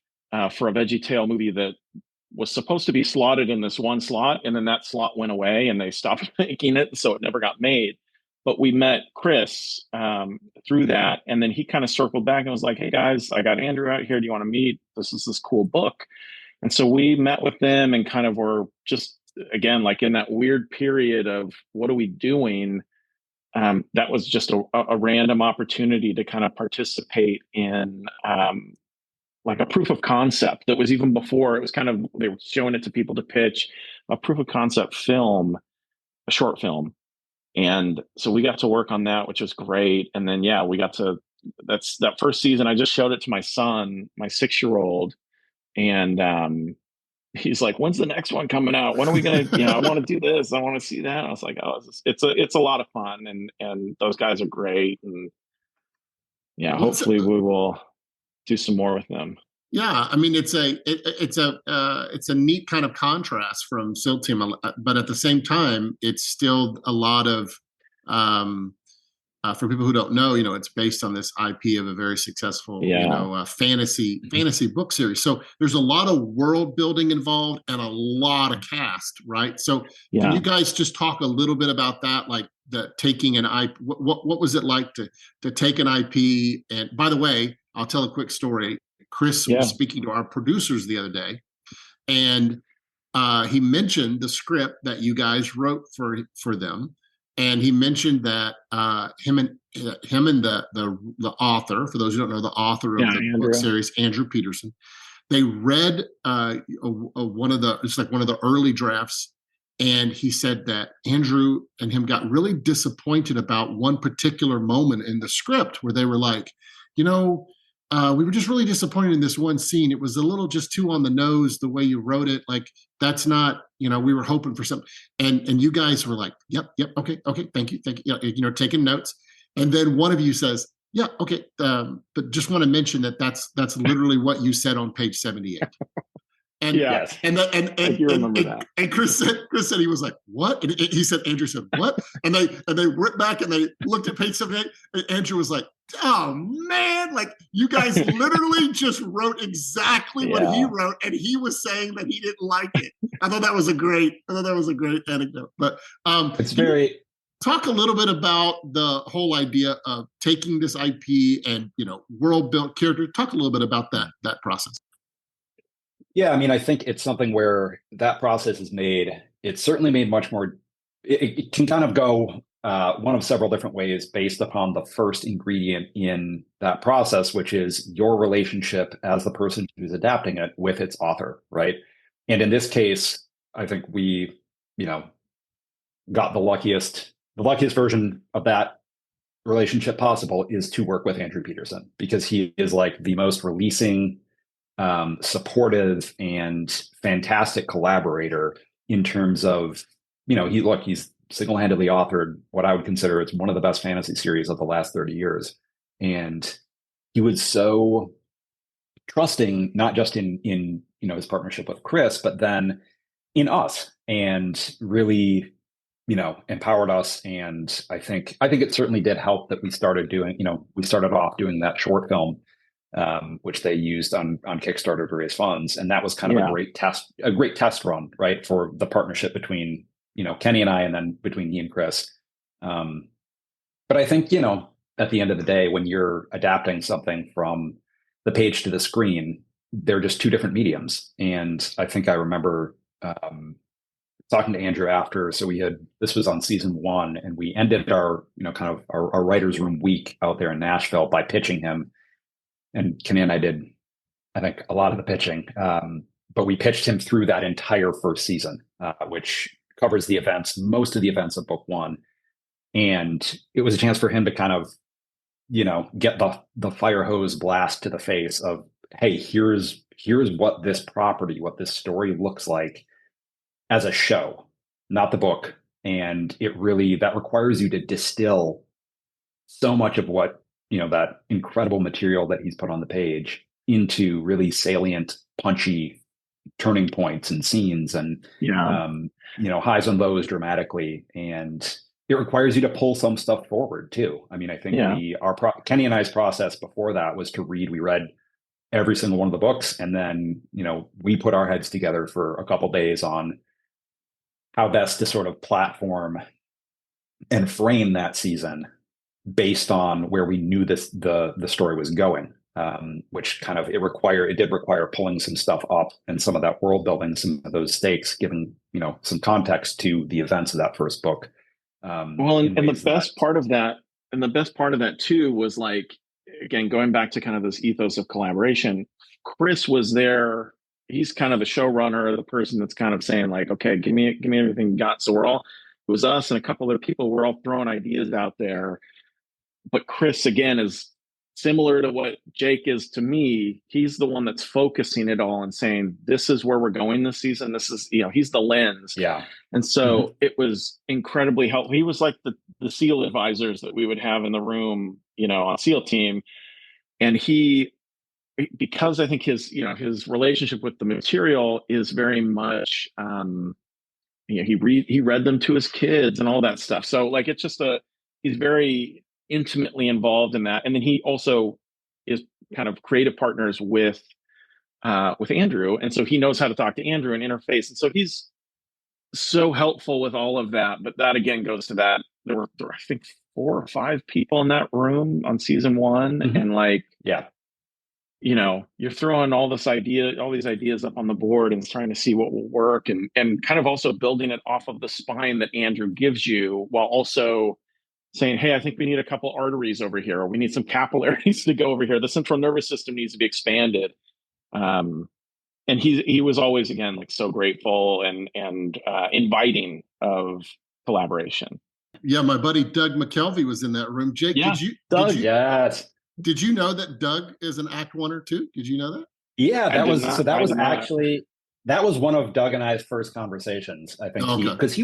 Speaker 1: for a VeggieTale movie that was supposed to be slotted in this one slot, and then that slot went away and they stopped making it, so it never got made. But we met Chris through that, and then he kind of circled back and was like, hey guys, I got Andrew out here, do you want to meet? This is this cool book. And so we met with them and kind of were just, again, like in that weird period of what are we doing? That was just a random opportunity to kind of participate in like a proof of concept that was even before it was kind of, they were showing it to people to pitch a proof of concept film, a short film. And so we got to work on that, which was great. And then, we got to, that first season, I just showed it to my son, my 6-year-old. And he's like, when's the next one coming out? When are we going to, I want to do this. I want to see that. I was like, oh, it's a lot of fun. And those guys are great. And hopefully we will do some more with them.
Speaker 2: Yeah, I mean it's a neat kind of contrast from SEAL Team, but at the same time, it's still a lot of for people who don't know, it's based on this IP of a very successful, fantasy book series. So there's a lot of world building involved and a lot of cast, right? So can you guys just talk a little bit about that, like taking an IP? What was it like to take an IP? And by the way, I'll tell a quick story. Chris was speaking to our producers the other day, and he mentioned the script that you guys wrote for them, and he mentioned that him and the author, for those who don't know, the author of the book series, Andrew Peterson, they read one of the early drafts, And he said that Andrew and him got really disappointed about one particular moment in the script where they were like, we were just really disappointed in this one scene. It was a little just too on the nose the way you wrote it. Like, that's not, we were hoping for something. And you guys were like, yep, okay, thank you. Taking notes. And then one of you says, yeah, okay, but just want to mention that's literally what you said on page 78. And
Speaker 1: yeah,
Speaker 2: and Chris said he was like, what? And he said, Andrew said, what? And they went back and they looked at page 78, and Andrew was like, oh man, like, you guys literally just wrote exactly what he wrote, and he was saying that he didn't like it. I thought that was a great anecdote. But
Speaker 3: it's very
Speaker 2: talk a little bit about the whole idea of taking this IP and world built character. Talk a little bit about that process.
Speaker 3: Yeah, I mean, I think it's something where that process is made. It's certainly made much more. It can kind of go one of several different ways based upon the first ingredient in that process, which is your relationship as the person who's adapting it with its author, right? And in this case, I think we, got the luckiest version of that relationship possible is to work with Andrew Peterson, because he is like the most releasing, supportive and fantastic collaborator in terms of, he's single-handedly authored what I would consider it's one of the best fantasy series of the last 30 years. And he was so trusting, not just in his partnership with Chris, but then in us, and really, empowered us. And I think it certainly did help that we started off doing that short film, which they used on Kickstarter to raise funds, and that was kind of a great test run, right, for the partnership between Kenny and I, and then between he and Chris. But I think at the end of the day, when you're adapting something from the page to the screen, they're just two different mediums. And I think I remember talking to Andrew after. So this was on season 1, and we ended our kind of our writer's room week out there in Nashville by pitching him. And Kenny and I did, I think, a lot of the pitching, but we pitched him through that entire first season, which covers most of the events of book 1. And it was a chance for him to kind of, get the fire hose blast to the face of, hey, here's what this story looks like as a show, not the book. And that requires you to distill so much of what, that incredible material that he's put on the page into really salient, punchy turning points and scenes, and highs and lows dramatically. And it requires you to pull some stuff forward too. I mean, I think Kenny and I's process before that was we read every single one of the books, and then we put our heads together for a couple days on how best to sort of platform and frame that season based on where we knew the story was going, which kind of it did require pulling some stuff up, and some of that world building, some of those stakes, giving some context to the events of that first book.
Speaker 1: And the best part of that too was, like, again, going back to kind of this ethos of collaboration. Chris was there. He's kind of the showrunner, the person that's kind of saying, like, okay, give me everything you got. So it was us and a couple other people. We're all throwing ideas out there. But Chris, again, is similar to what Jake is to me. He's the one that's focusing it all and saying, this is where we're going this season. This is, he's the lens.
Speaker 3: Yeah.
Speaker 1: And so it was incredibly helpful. He was like the SEAL advisors that we would have in the room, on SEAL team. And because I think his relationship with the material is very much, he read them to his kids and all that stuff. So, like, it's just he's very intimately involved in that. And then he also is kind of creative partners with Andrew. And so he knows how to talk to Andrew and interface. And so he's so helpful with all of that. But that again goes to that. There were I think 4 or 5 people in that room on season 1.
Speaker 3: Mm-hmm.
Speaker 1: And you're throwing all these ideas up on the board and trying to see what will work, and kind of also building it off of the spine that Andrew gives you, while also saying, hey, I think we need a couple arteries over here, or we need some capillaries to go over here. The central nervous system needs to be expanded. And and he was always, again, like so grateful and inviting of collaboration.
Speaker 2: Yeah, my buddy Doug McKelvey was in that room. Jake,
Speaker 1: Yeah,
Speaker 2: did you
Speaker 1: Doug.
Speaker 3: Yes.
Speaker 2: did you know that Doug is an Act One or Two? Did you know that?
Speaker 3: Yeah,
Speaker 1: I
Speaker 3: that
Speaker 1: did
Speaker 3: was
Speaker 1: not.
Speaker 3: so that
Speaker 1: I
Speaker 3: was
Speaker 1: did not.
Speaker 3: actually that was one of Doug and I's first conversations. I think
Speaker 2: Okay.
Speaker 3: because he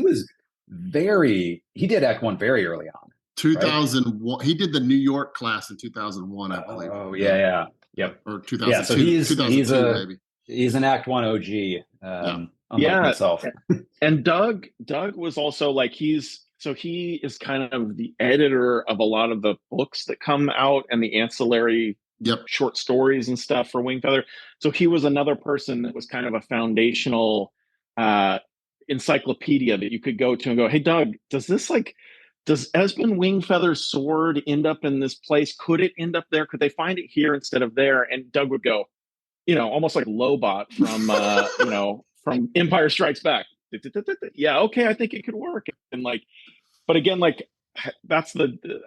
Speaker 3: did Act One very early on.
Speaker 2: 2001. He did the New York class in 2001, I believe.
Speaker 3: Oh yeah. Yep.
Speaker 2: Or 2002.
Speaker 3: Yeah, so he's
Speaker 2: 2002, maybe.
Speaker 3: He's an Act One OG. Unlike myself.
Speaker 1: And Doug was also like he is kind of the editor of a lot of the books that come out and the ancillary short stories and stuff for Wingfeather. So he was another person that was kind of a foundational encyclopedia that you could go to and go, hey Doug, does Esmond Wingfeather's sword end up in this place? Could it end up there? Could they find it here instead of there? And Doug would go, almost like Lobot from from Empire Strikes Back. Yeah, okay, I think it could work. And but again, that's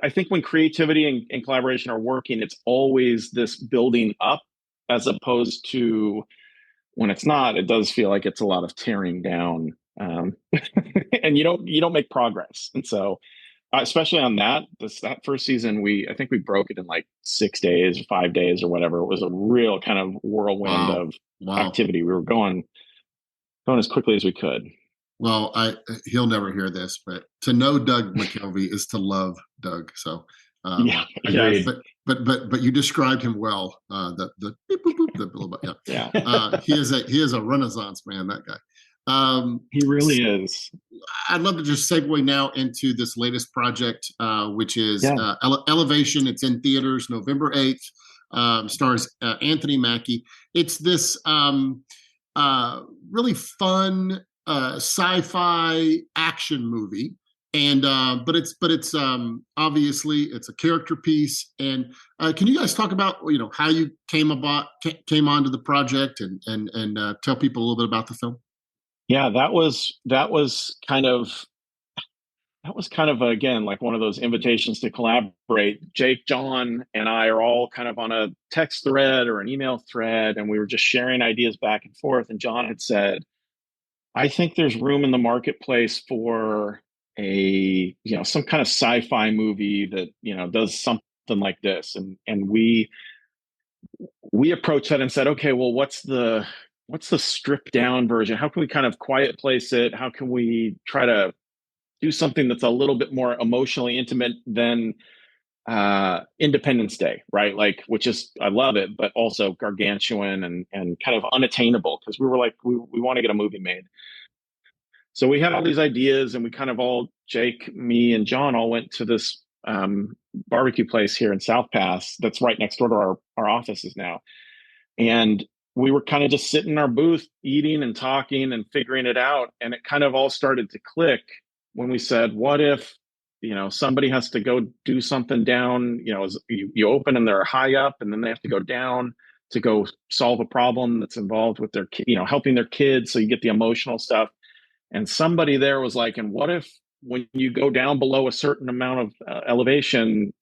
Speaker 1: I think when creativity and collaboration are working, it's always this building up, as opposed to when it's not. It does feel like it's a lot of tearing down, and you don't make progress. And so, especially on that first season, I think we broke it in like 6 days or 5 days or whatever. It was a real kind of whirlwind of activity. We were going as quickly as we could.
Speaker 2: Well, he'll never hear this, but to know Doug McKelvey is to love Doug. So
Speaker 3: agreed.
Speaker 2: But you described him well. The beep, boop, boop, yeah. He is a Renaissance man, that guy.
Speaker 1: He really is.
Speaker 2: I'd love to just segue now into this latest project, which is Elevation. It's in theaters November 8th. Stars Anthony Mackie. It's this really fun sci-fi action movie, and but it's obviously it's a character piece. And can you guys talk about how you came onto the project and tell people a little bit about the film?
Speaker 1: Yeah, that was kind of again like one of those invitations to collaborate. Jake, John, and I are all kind of on a text thread or an email thread, and we were just sharing ideas back and forth. And John had said, I think there's room in the marketplace for some kind of sci-fi movie that does something like this. And we approached that and said, okay, well, what's the stripped down version? How can we kind of quiet place it? How can we try to do something that's a little bit more emotionally intimate than Independence Day, right? Which is, I love it, but also gargantuan and kind of unattainable, because we were like, we want to get a movie made. So we had all these ideas, and we kind of all, Jake, me, and John all went to this barbecue place here in South Pass that's right next door to our offices now. And we were kind of just sitting in our booth, eating and talking and figuring it out. And it kind of all started to click when we said, what if, somebody has to go do something down, you open and they're high up, and then they have to go down to go solve a problem that's involved with their, helping their kids. So you get the emotional stuff. And somebody there was like, and what if when you go down below a certain amount of elevation,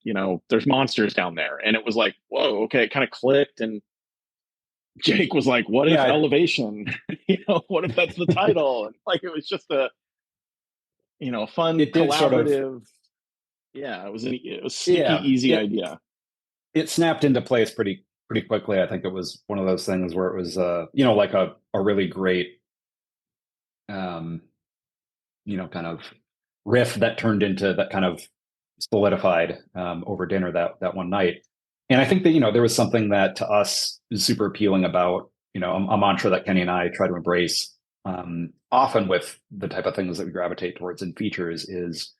Speaker 1: there's monsters down there? And it was like, whoa, okay, it kind of clicked. And Jake was like, what if Elevation? What if that's the title? And it was just a fun collaborative. It was a sneaky, easy idea.
Speaker 3: It snapped into place pretty quickly. I think it was one of those things where it was like a really great kind of riff that turned into that kind of solidified over dinner that one night. And I think that there was something that to us is super appealing about a mantra that Kenny and I try to embrace often with the type of things that we gravitate towards in features, is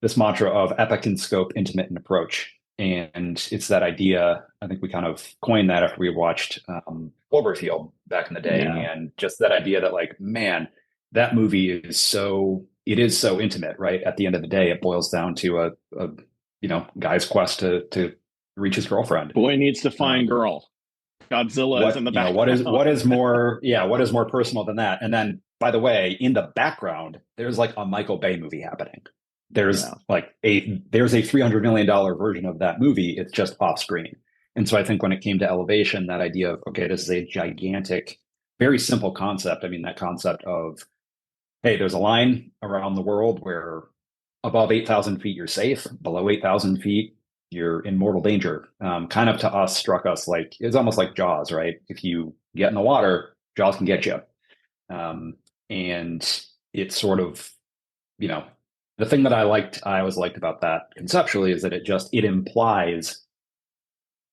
Speaker 3: this mantra of epic in scope, intimate in approach. And it's that idea, I think we kind of coined that after we watched Cloverfield back in the day. Yeah. And just that idea that man, that movie is so intimate, right? At the end of the day, it boils down to a guy's quest to reach his girlfriend.
Speaker 1: Boy needs to find girl. Godzilla is in the background.
Speaker 3: What is more personal than that? And then, by the way, in the background, there's a Michael Bay movie happening. There's there's a $300 million version of that movie. It's just off screen. And so I think when it came to Elevation, that idea of, okay, this is a gigantic very simple concept. I mean, that concept of, hey, there's a line around the world where above 8,000 feet, you're safe. Below 8,000 feet, you're in mortal danger. Kind of to us, struck us like, it's almost like Jaws, right? If you get in the water, Jaws can get you. And it's sort of, you know, the thing that I always liked about that conceptually is that it implies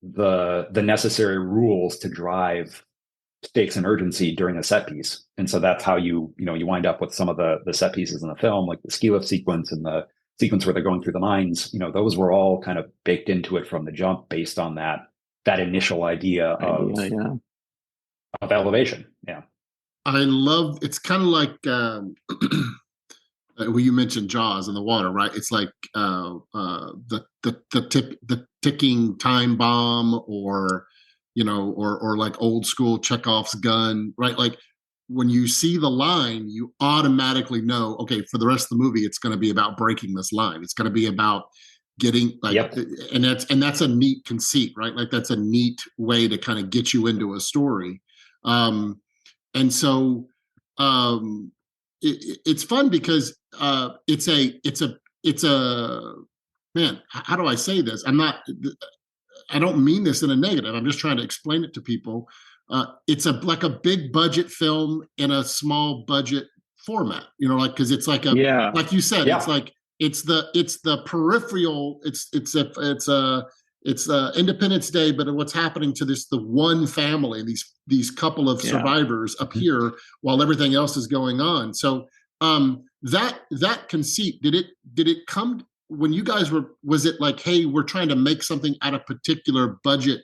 Speaker 3: the necessary rules to drive stakes and urgency during a set piece. And so that's how you wind up with some of the set pieces in the film, like the ski lift sequence and the sequence where they're going through the mines. Those were all kind of baked into it from the jump based on that initial idea of elevation. Yeah.
Speaker 2: I love, it's kind of like, well, you mentioned Jaws in the water, right? It's like the ticking time bomb, or or like old school Chekhov's gun, right? Like when you see the line, you automatically know, okay, for the rest of the movie, it's going to be about breaking this line. It's going to be about getting like,
Speaker 3: yep.
Speaker 2: and that's a neat conceit, right? Like that's a neat way to kind of get you into a story. And so it's fun because it's a man. How do I say this? I don't mean this in a negative. I'm just trying to explain it to people. It's like a big budget film in a small budget format. Like because it's like like you said, it's like it's the peripheral. It's Independence Day, but what's happening to the one family, these couple of survivors up here while everything else is going on. So that conceit, did it come when you guys was it like, hey, we're trying to make something at a particular budget?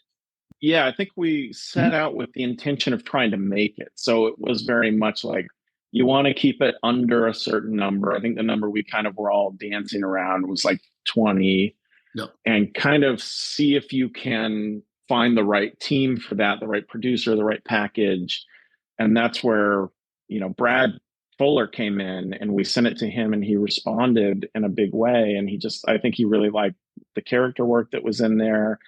Speaker 1: Yeah, I think we set out with the intention of trying to make it. So it was very much like, you want to keep it under a certain number. I think the number we kind of were all dancing around was like 20.
Speaker 2: Yep.
Speaker 1: And kind of see if you can find the right team for that, the right producer, the right package. And that's where, Brad Fuller came in, and we sent it to him, and he responded in a big way. And I think he really liked the character work that was in there,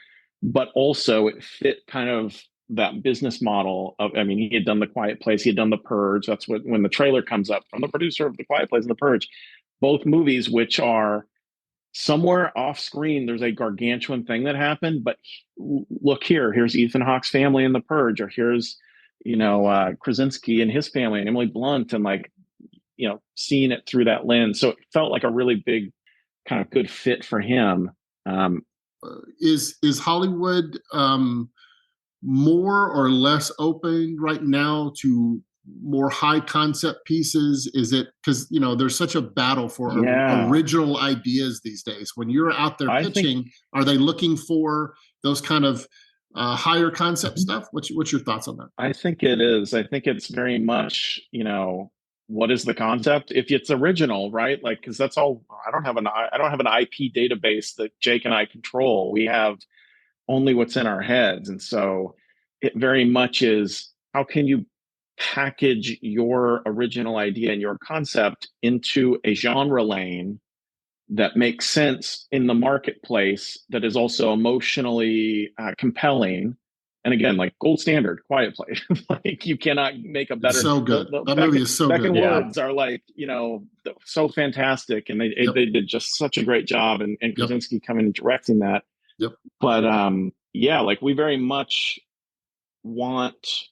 Speaker 1: but also it fit kind of that business model of, he had done The Quiet Place, he had done The Purge. That's when the trailer comes up from the producer of The Quiet Place and The Purge, both movies, which are somewhere off screen, there's a gargantuan thing that happened, but look here's Ethan Hawke's family in The Purge, or here's Krasinski and his family and Emily Blunt, and like seeing it through that lens. So it felt like a really big kind of good fit for him.
Speaker 2: Is Hollywood more or less open right now to more high concept pieces? Is it because there's such a battle for original ideas these days? When you're out there pitching, are they looking for those kind of higher concept stuff? What's your thoughts on that?
Speaker 1: I think it is. I think it's very much what is the concept? If it's original, right? Like, because that's all. I don't have an IP database that Jake and I control. We have only what's in our heads, and so it very much is, how can you package your original idea and your concept into a genre lane that makes sense in the marketplace, that is also emotionally compelling. And again, like gold standard, Quiet Place. Like you cannot make a better.
Speaker 2: So good. That movie is so
Speaker 1: Beck
Speaker 2: good.
Speaker 1: and Woods are like, so fantastic, and they did just such a great job. And Krasinski coming and directing that.
Speaker 2: Yep.
Speaker 1: But like we very much want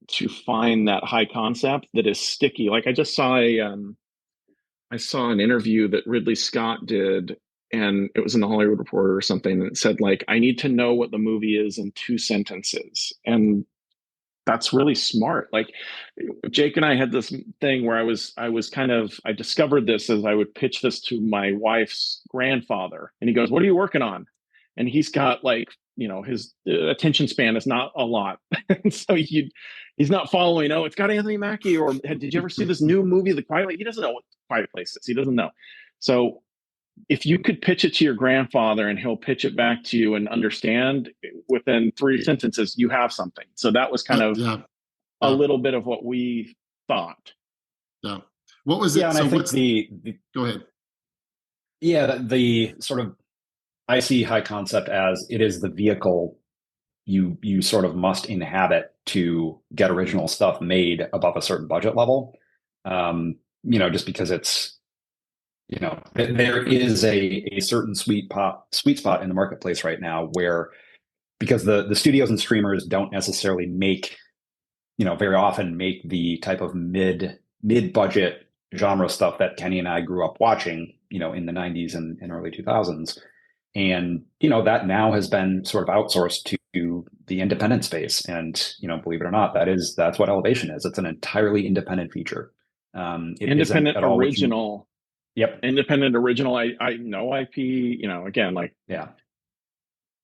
Speaker 1: to find that high concept that is sticky. Like I just saw I saw an interview that Ridley Scott did, and it was in the Hollywood Reporter or something, and it said like, I need to know what the movie is in 2 sentences. And that's really smart. Like Jake and I had this thing where I discovered this as I would pitch this to my wife's grandfather, and he goes, "What are you working on?" And he's got like, his attention span is not a lot. And so he's not following, it's got Anthony Mackie, or did you ever see this new movie, The Quiet Place? He doesn't know what Quiet Place is. He doesn't know. So if you could pitch it to your grandfather and he'll pitch it back to you and understand within 3 sentences, you have something. So that was kind of a little bit of what we thought.
Speaker 2: Yeah. What was it?
Speaker 3: Yeah, and I think
Speaker 2: go ahead.
Speaker 3: Yeah, the sort of, I see high concept as it is the vehicle you sort of must inhabit to get original stuff made above a certain budget level. Just because it's, there is a certain sweet spot in the marketplace right now where, because the studios and streamers don't necessarily very often make the type of mid-budget genre stuff that Kenny and I grew up watching, in the 90s and early 2000s. And, that now has been sort of outsourced to the independent space. And, believe it or not, that's what Elevation is. It's an entirely independent feature.
Speaker 1: Independent original.
Speaker 3: Yep.
Speaker 1: Independent original. I know IP, again, like,
Speaker 3: yeah.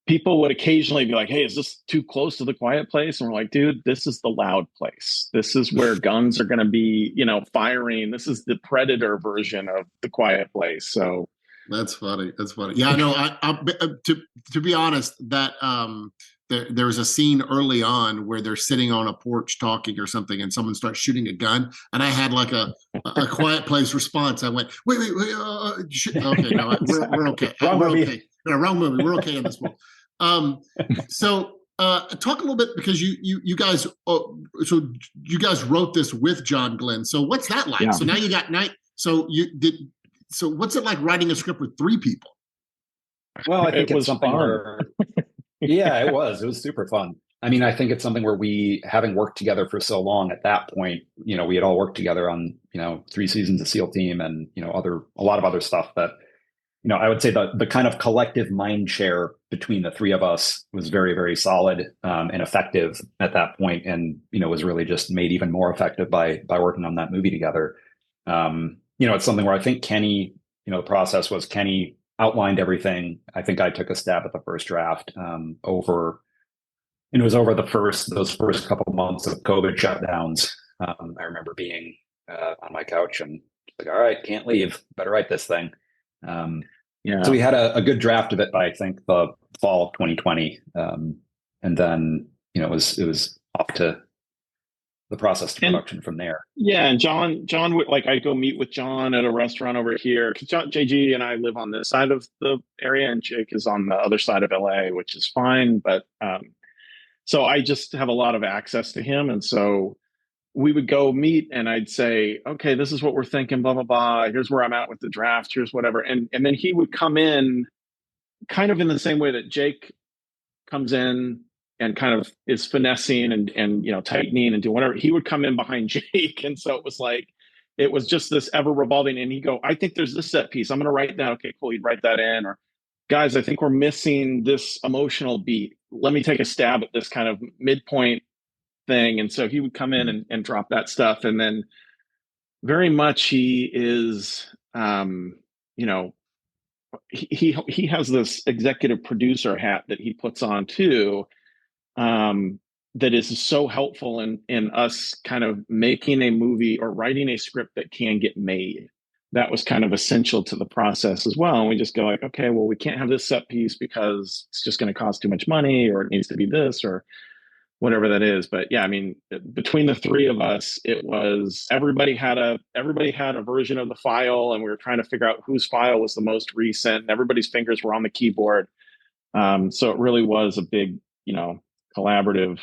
Speaker 1: People would occasionally be like, hey, is this too close to The Quiet Place? And we're like, dude, this is the loud place. This is where guns are going to be, firing. This is the Predator version of The Quiet Place. So
Speaker 2: that's funny. Yeah, no, to be honest, that there was a scene early on where they're sitting on a porch talking or something, and someone starts shooting a gun, and I had like a Quiet Place response. I went, wait, okay, no, we're okay.
Speaker 3: Wrong movie.
Speaker 2: Okay. No, wrong movie. We're okay in this world. So talk a little bit, because you guys wrote this with John Glenn. So what's that like?
Speaker 1: Yeah.
Speaker 2: So now you got So what's it like writing a script with three people?
Speaker 3: Well, I think
Speaker 1: it
Speaker 3: it's something
Speaker 1: fun.
Speaker 3: where, yeah, it was super fun. I mean, I think it's something where we, having worked together for so long at that point, we had all worked together on, 3 seasons of SEAL Team and, a lot of other stuff that, I would say the kind of collective mind share between the three of us was very, very solid and effective at that point, and was really just made even more effective by working on that movie together. It's something where I think Kenny, the process was Kenny outlined everything. I think I took a stab at the first draft over those first couple of months of COVID shutdowns. I remember being on my couch and like, all right, can't leave, better write this thing.
Speaker 1: Yeah.
Speaker 3: So we had a good draft of it by, I think, the fall of 2020. And then, it was off to the process to production from there.
Speaker 1: Yeah. And John would, like, I'd go meet with John at a restaurant over here, because JG and I live on this side of the area and Jake is on the other side of LA, which is fine. But so I just have a lot of access to him. And so we would go meet and I'd say, okay, this is what we're thinking, blah, blah, blah. Here's where I'm at with the draft. Here's whatever. And then he would come in kind of in the same way that Jake comes in and kind of is finessing and tightening and doing whatever. He would come in behind Jake. And so it was just this ever revolving. And he'd go, I think there's this set piece. I'm going to write that. Okay, cool. He'd write that in. Or, guys, I think we're missing this emotional beat. Let me take a stab at this kind of midpoint thing. And so he would come in and drop that stuff. And then very much he is, he has this executive producer hat that he puts on too, that is so helpful in us kind of making a movie or writing a script that can get made. That was kind of essential to the process as well. And we just go like, okay, well, we can't have this set piece because it's just going to cost too much money, or it needs to be this, or whatever that is. But yeah, I mean, between the three of us, it was everybody had a version of the file, and we were trying to figure out whose file was the most recent, and everybody's fingers were on the keyboard. So it really was a big, collaborative,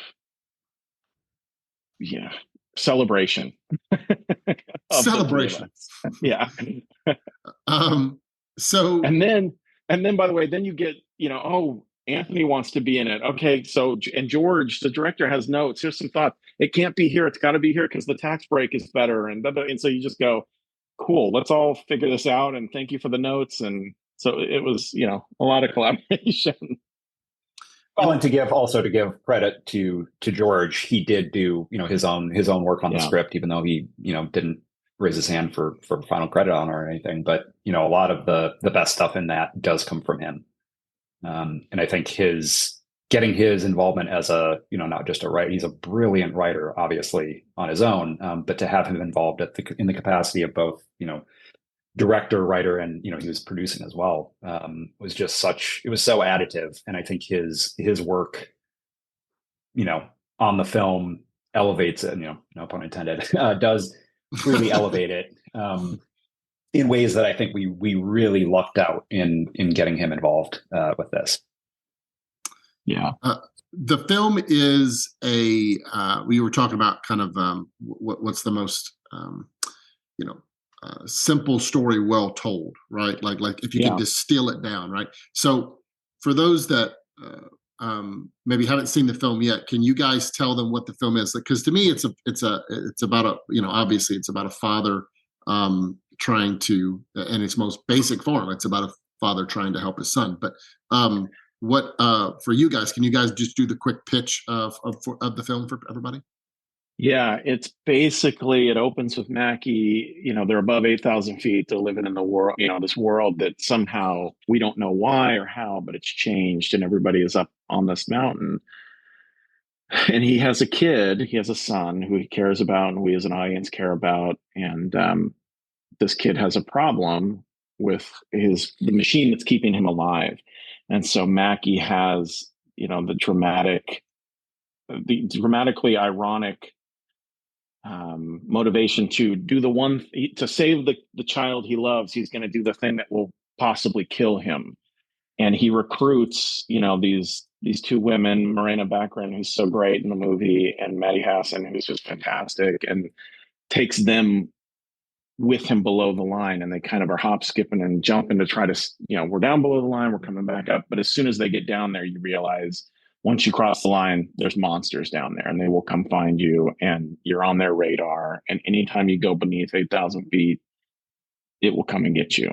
Speaker 1: celebration.
Speaker 2: Celebration.
Speaker 1: Yeah.
Speaker 2: So
Speaker 1: and then by the way, then you get, oh, Anthony wants to be in it. Okay, so, and George, the director, has notes. Here's some thoughts. It can't be here. It's got to be here because the tax break is better. And so you just go, cool, let's all figure this out. And thank you for the notes. And so it was, a lot of collaboration.
Speaker 3: Well, and to give credit to George, he did do, his own work on the script, even though he, didn't raise his hand for final credit on it or anything. But, a lot of the best stuff in that does come from him. And I think getting his involvement as not just a writer, he's a brilliant writer, obviously on his own, but to have him involved in the capacity of both, director, writer, and, he was producing as well, was just it was so additive. And I think his work, on the film elevates it, no pun intended, does really elevate it, in ways that I think we really lucked out in getting him involved with this.
Speaker 1: Yeah.
Speaker 2: the film is a we were talking about kind of what's the most you know simple story well told, right? Like if you could
Speaker 1: Yeah.
Speaker 2: distill it down, right? So for those that maybe haven't seen the film yet, can you guys tell them what the film is? Because to me, it's about a, obviously it's about a father trying to, in its most basic form, it's about a father trying to help his son. But what for you guys? Can you guys just do the quick pitch of the film for everybody?
Speaker 1: Yeah, it's basically, it opens with Mackie, they're above 8,000 feet. They're living in the world, this world that somehow we don't know why or how, but it's changed and everybody is up on this mountain. And he has a kid, he has a son who he cares about and we as an audience care about. And this kid has a problem with the machine that's keeping him alive. And so Mackie has, the dramatically ironic motivation to do to save the child he loves. He's going to do the thing that will possibly kill him, and he recruits these two women, Morena Baccarin, who's so great in the movie, and Maddie Hassan, who's just fantastic, and takes them with him below the line, and they kind of are hop skipping and jumping to try to, we're down below the line, we're coming back up, but as soon as they get down there, you realize once you cross the line, there's monsters down there and they will come find you and you're on their radar. And anytime you go beneath 8,000 feet, it will come and get you.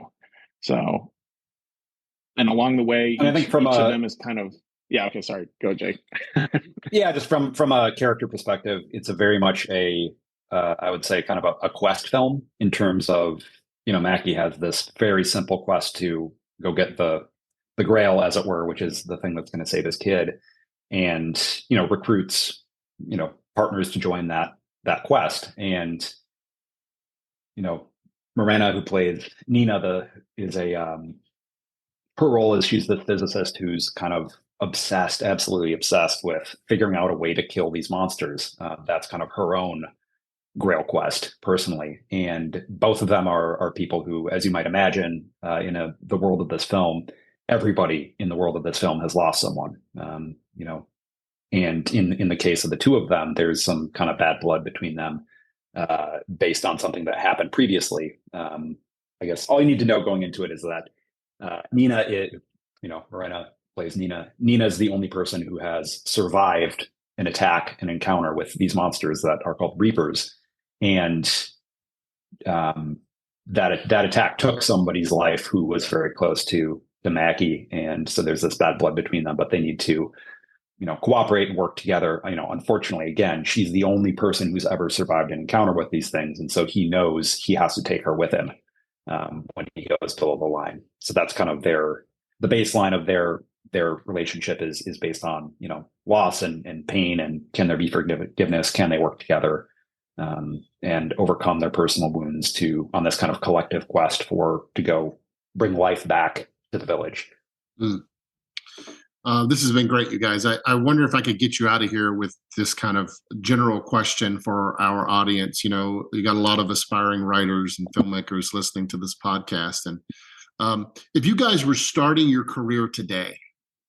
Speaker 1: So, and along the way,
Speaker 3: And I think from
Speaker 1: each of them is kind of, yeah. Okay. Sorry. Go, Jake.
Speaker 3: Yeah, just from a character perspective, it's a very much I would say kind of a quest film in terms of, Mackie has this very simple quest to go get the grail, as it were, which is the thing that's going to save his kid, and recruits partners to join that quest. And Morena, who plays Nina, her role is she's the physicist who's kind of obsessed, absolutely obsessed with figuring out a way to kill these monsters. That's kind of her own grail quest personally. And both of them are people who, as you might imagine, in the world of this film, everybody in the world of this film has lost someone. And in the case of the two of them, there's some kind of bad blood between them, based on something that happened previously. I guess all you need to know going into it is that Nina, Morena plays Nina. Nina is the only person who has survived an encounter with these monsters that are called Reapers, and that attack took somebody's life who was very close to Mackie, and so there's this bad blood between them. But they need to, cooperate and work together. Unfortunately, again, she's the only person who's ever survived an encounter with these things, and so he knows he has to take her with him when he goes below the line. So that's kind of the baseline of their relationship is based on, loss and pain, and can there be forgiveness? Can they work together and overcome their personal wounds on this kind of collective quest to go bring life back to the village?
Speaker 2: Mm. This has been great, you guys. I wonder if I could get you out of here with this kind of general question for our audience. You got a lot of aspiring writers and filmmakers listening to this podcast. And if you guys were starting your career today,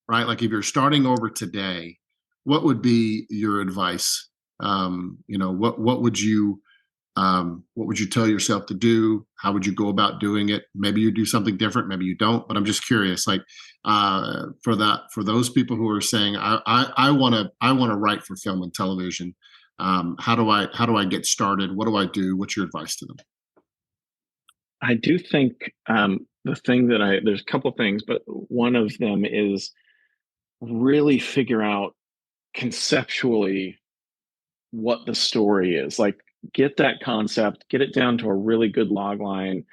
Speaker 2: right? Like if you're starting over today, what would be your advice? What would you tell yourself to do? How would you go about doing it? Maybe you do something different, maybe you don't, but I'm just curious, like, for those people who are saying, I want to write for film and television. How do I get started? What do I do? What's your advice to them?
Speaker 1: I do think the thing there's a couple of things, but one of them is really figure out conceptually what the story is. Like, get that concept, get it down to a really good log line,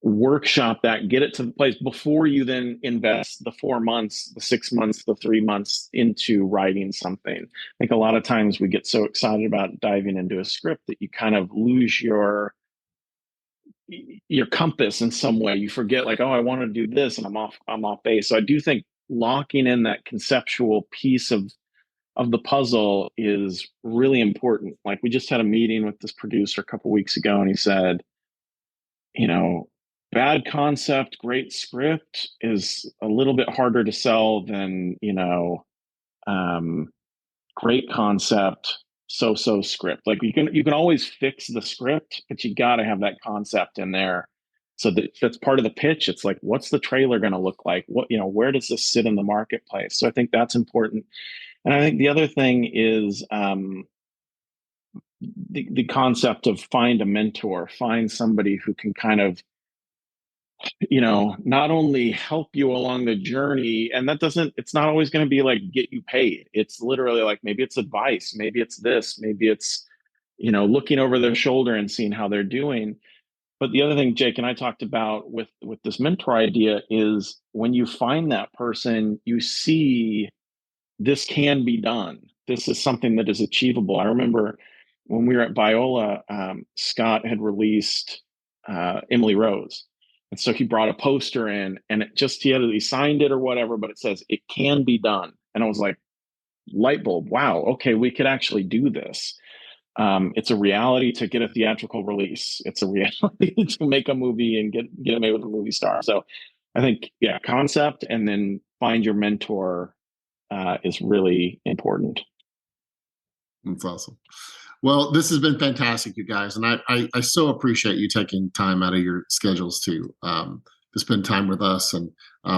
Speaker 1: workshop that, get it to the place before you then invest the 4 months, the 6 months, the 3 months into writing something. I think a lot of times we get so excited about diving into a script that you kind of lose your compass in some way. You forget, like, oh, I want to do this, and I'm off base. So I do think locking in that conceptual piece of the puzzle is really important. Like, we just had a meeting with this producer a couple weeks ago, and he said, bad concept, great script is a little bit harder to sell than, great concept, so script. Like you can always fix the script, but you got to have that concept in there. So that's part of the pitch. It's like, what's the trailer going to look like? Where does this sit in the marketplace? So I think that's important. And I think the other thing is the concept of find a mentor, find somebody who can kind of, not only help you along the journey, and it's not always going to be like get you paid. It's literally like, maybe it's advice, maybe it's this, maybe it's, looking over their shoulder and seeing how they're doing. But the other thing Jake and I talked about with this mentor idea is when you find that person, you see this can be done. This is something that is achievable. I remember when we were at Biola, Scott had released Emily Rose. And so he brought a poster in, and he signed it or whatever, but it says it can be done. And I was like, light bulb. Wow. Okay. We could actually do this. It's a reality to get a theatrical release. It's a reality to make a movie and get it made with a movie star. So I think, concept and then find your mentor is really important.
Speaker 2: That's awesome. Well, this has been fantastic, you guys. And I so appreciate you taking time out of your schedules to spend time with us. And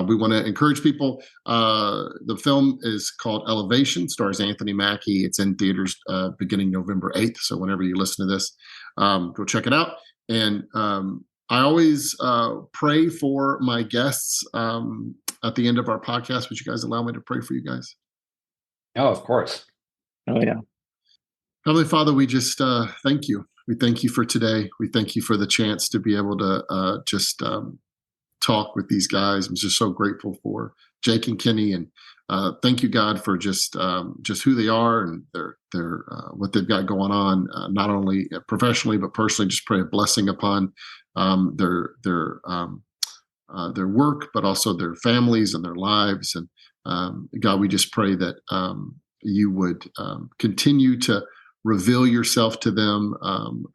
Speaker 2: we want to encourage people. The film is called Elevation, stars Anthony Mackie. It's in theaters beginning November 8th. So whenever you listen to this, go check it out. And I always pray for my guests at the end of our podcast. Would you guys allow me to pray for you guys?
Speaker 3: Oh, of course.
Speaker 1: Oh, yeah.
Speaker 2: Heavenly Father, we just thank you. We thank you for today. We thank you for the chance to be able to just talk with these guys. I'm just so grateful for Jake and Kenny, and thank you, God, for just who they are and their what they've got going on, not only professionally but personally. Just pray a blessing upon their work, but also their families and their lives. And God, we just pray that you would continue to reveal yourself to them,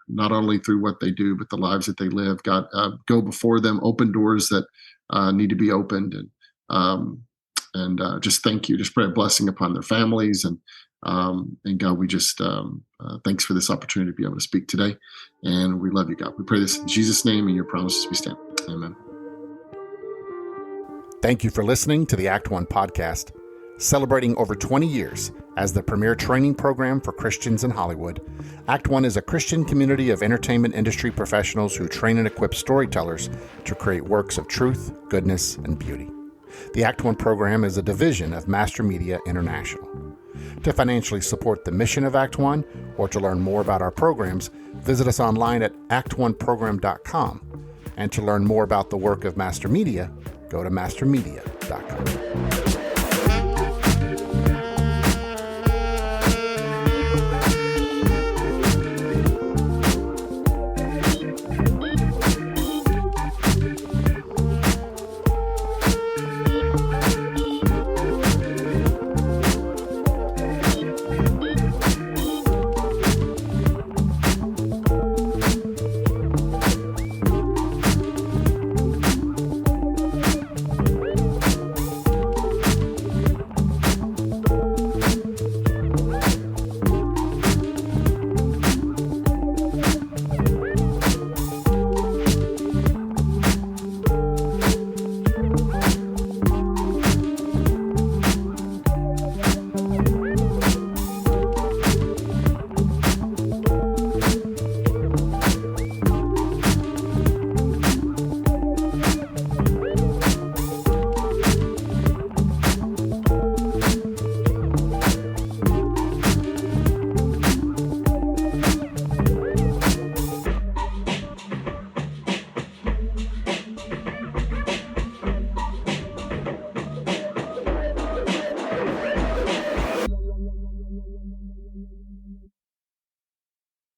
Speaker 2: not only through what they do, but the lives that they live. God, go before them, open doors that need to be opened, and just thank you. Just pray a blessing upon their families, and God, we just thanks for this opportunity to be able to speak today, and we love you, God. We pray this in Jesus' name, and your promises we stand. Amen. Thank you for listening to the Act One podcast. Celebrating over 20 years as the premier training program for Christians in Hollywood, Act One is a Christian community of entertainment industry professionals who train and equip storytellers to create works of truth, goodness, and beauty. The Act One program is a division of Master Media International. To financially support the mission of Act One or to learn more about our programs, visit us online at actoneprogram.com. And to learn more about the work of Master Media, go to mastermedia.com.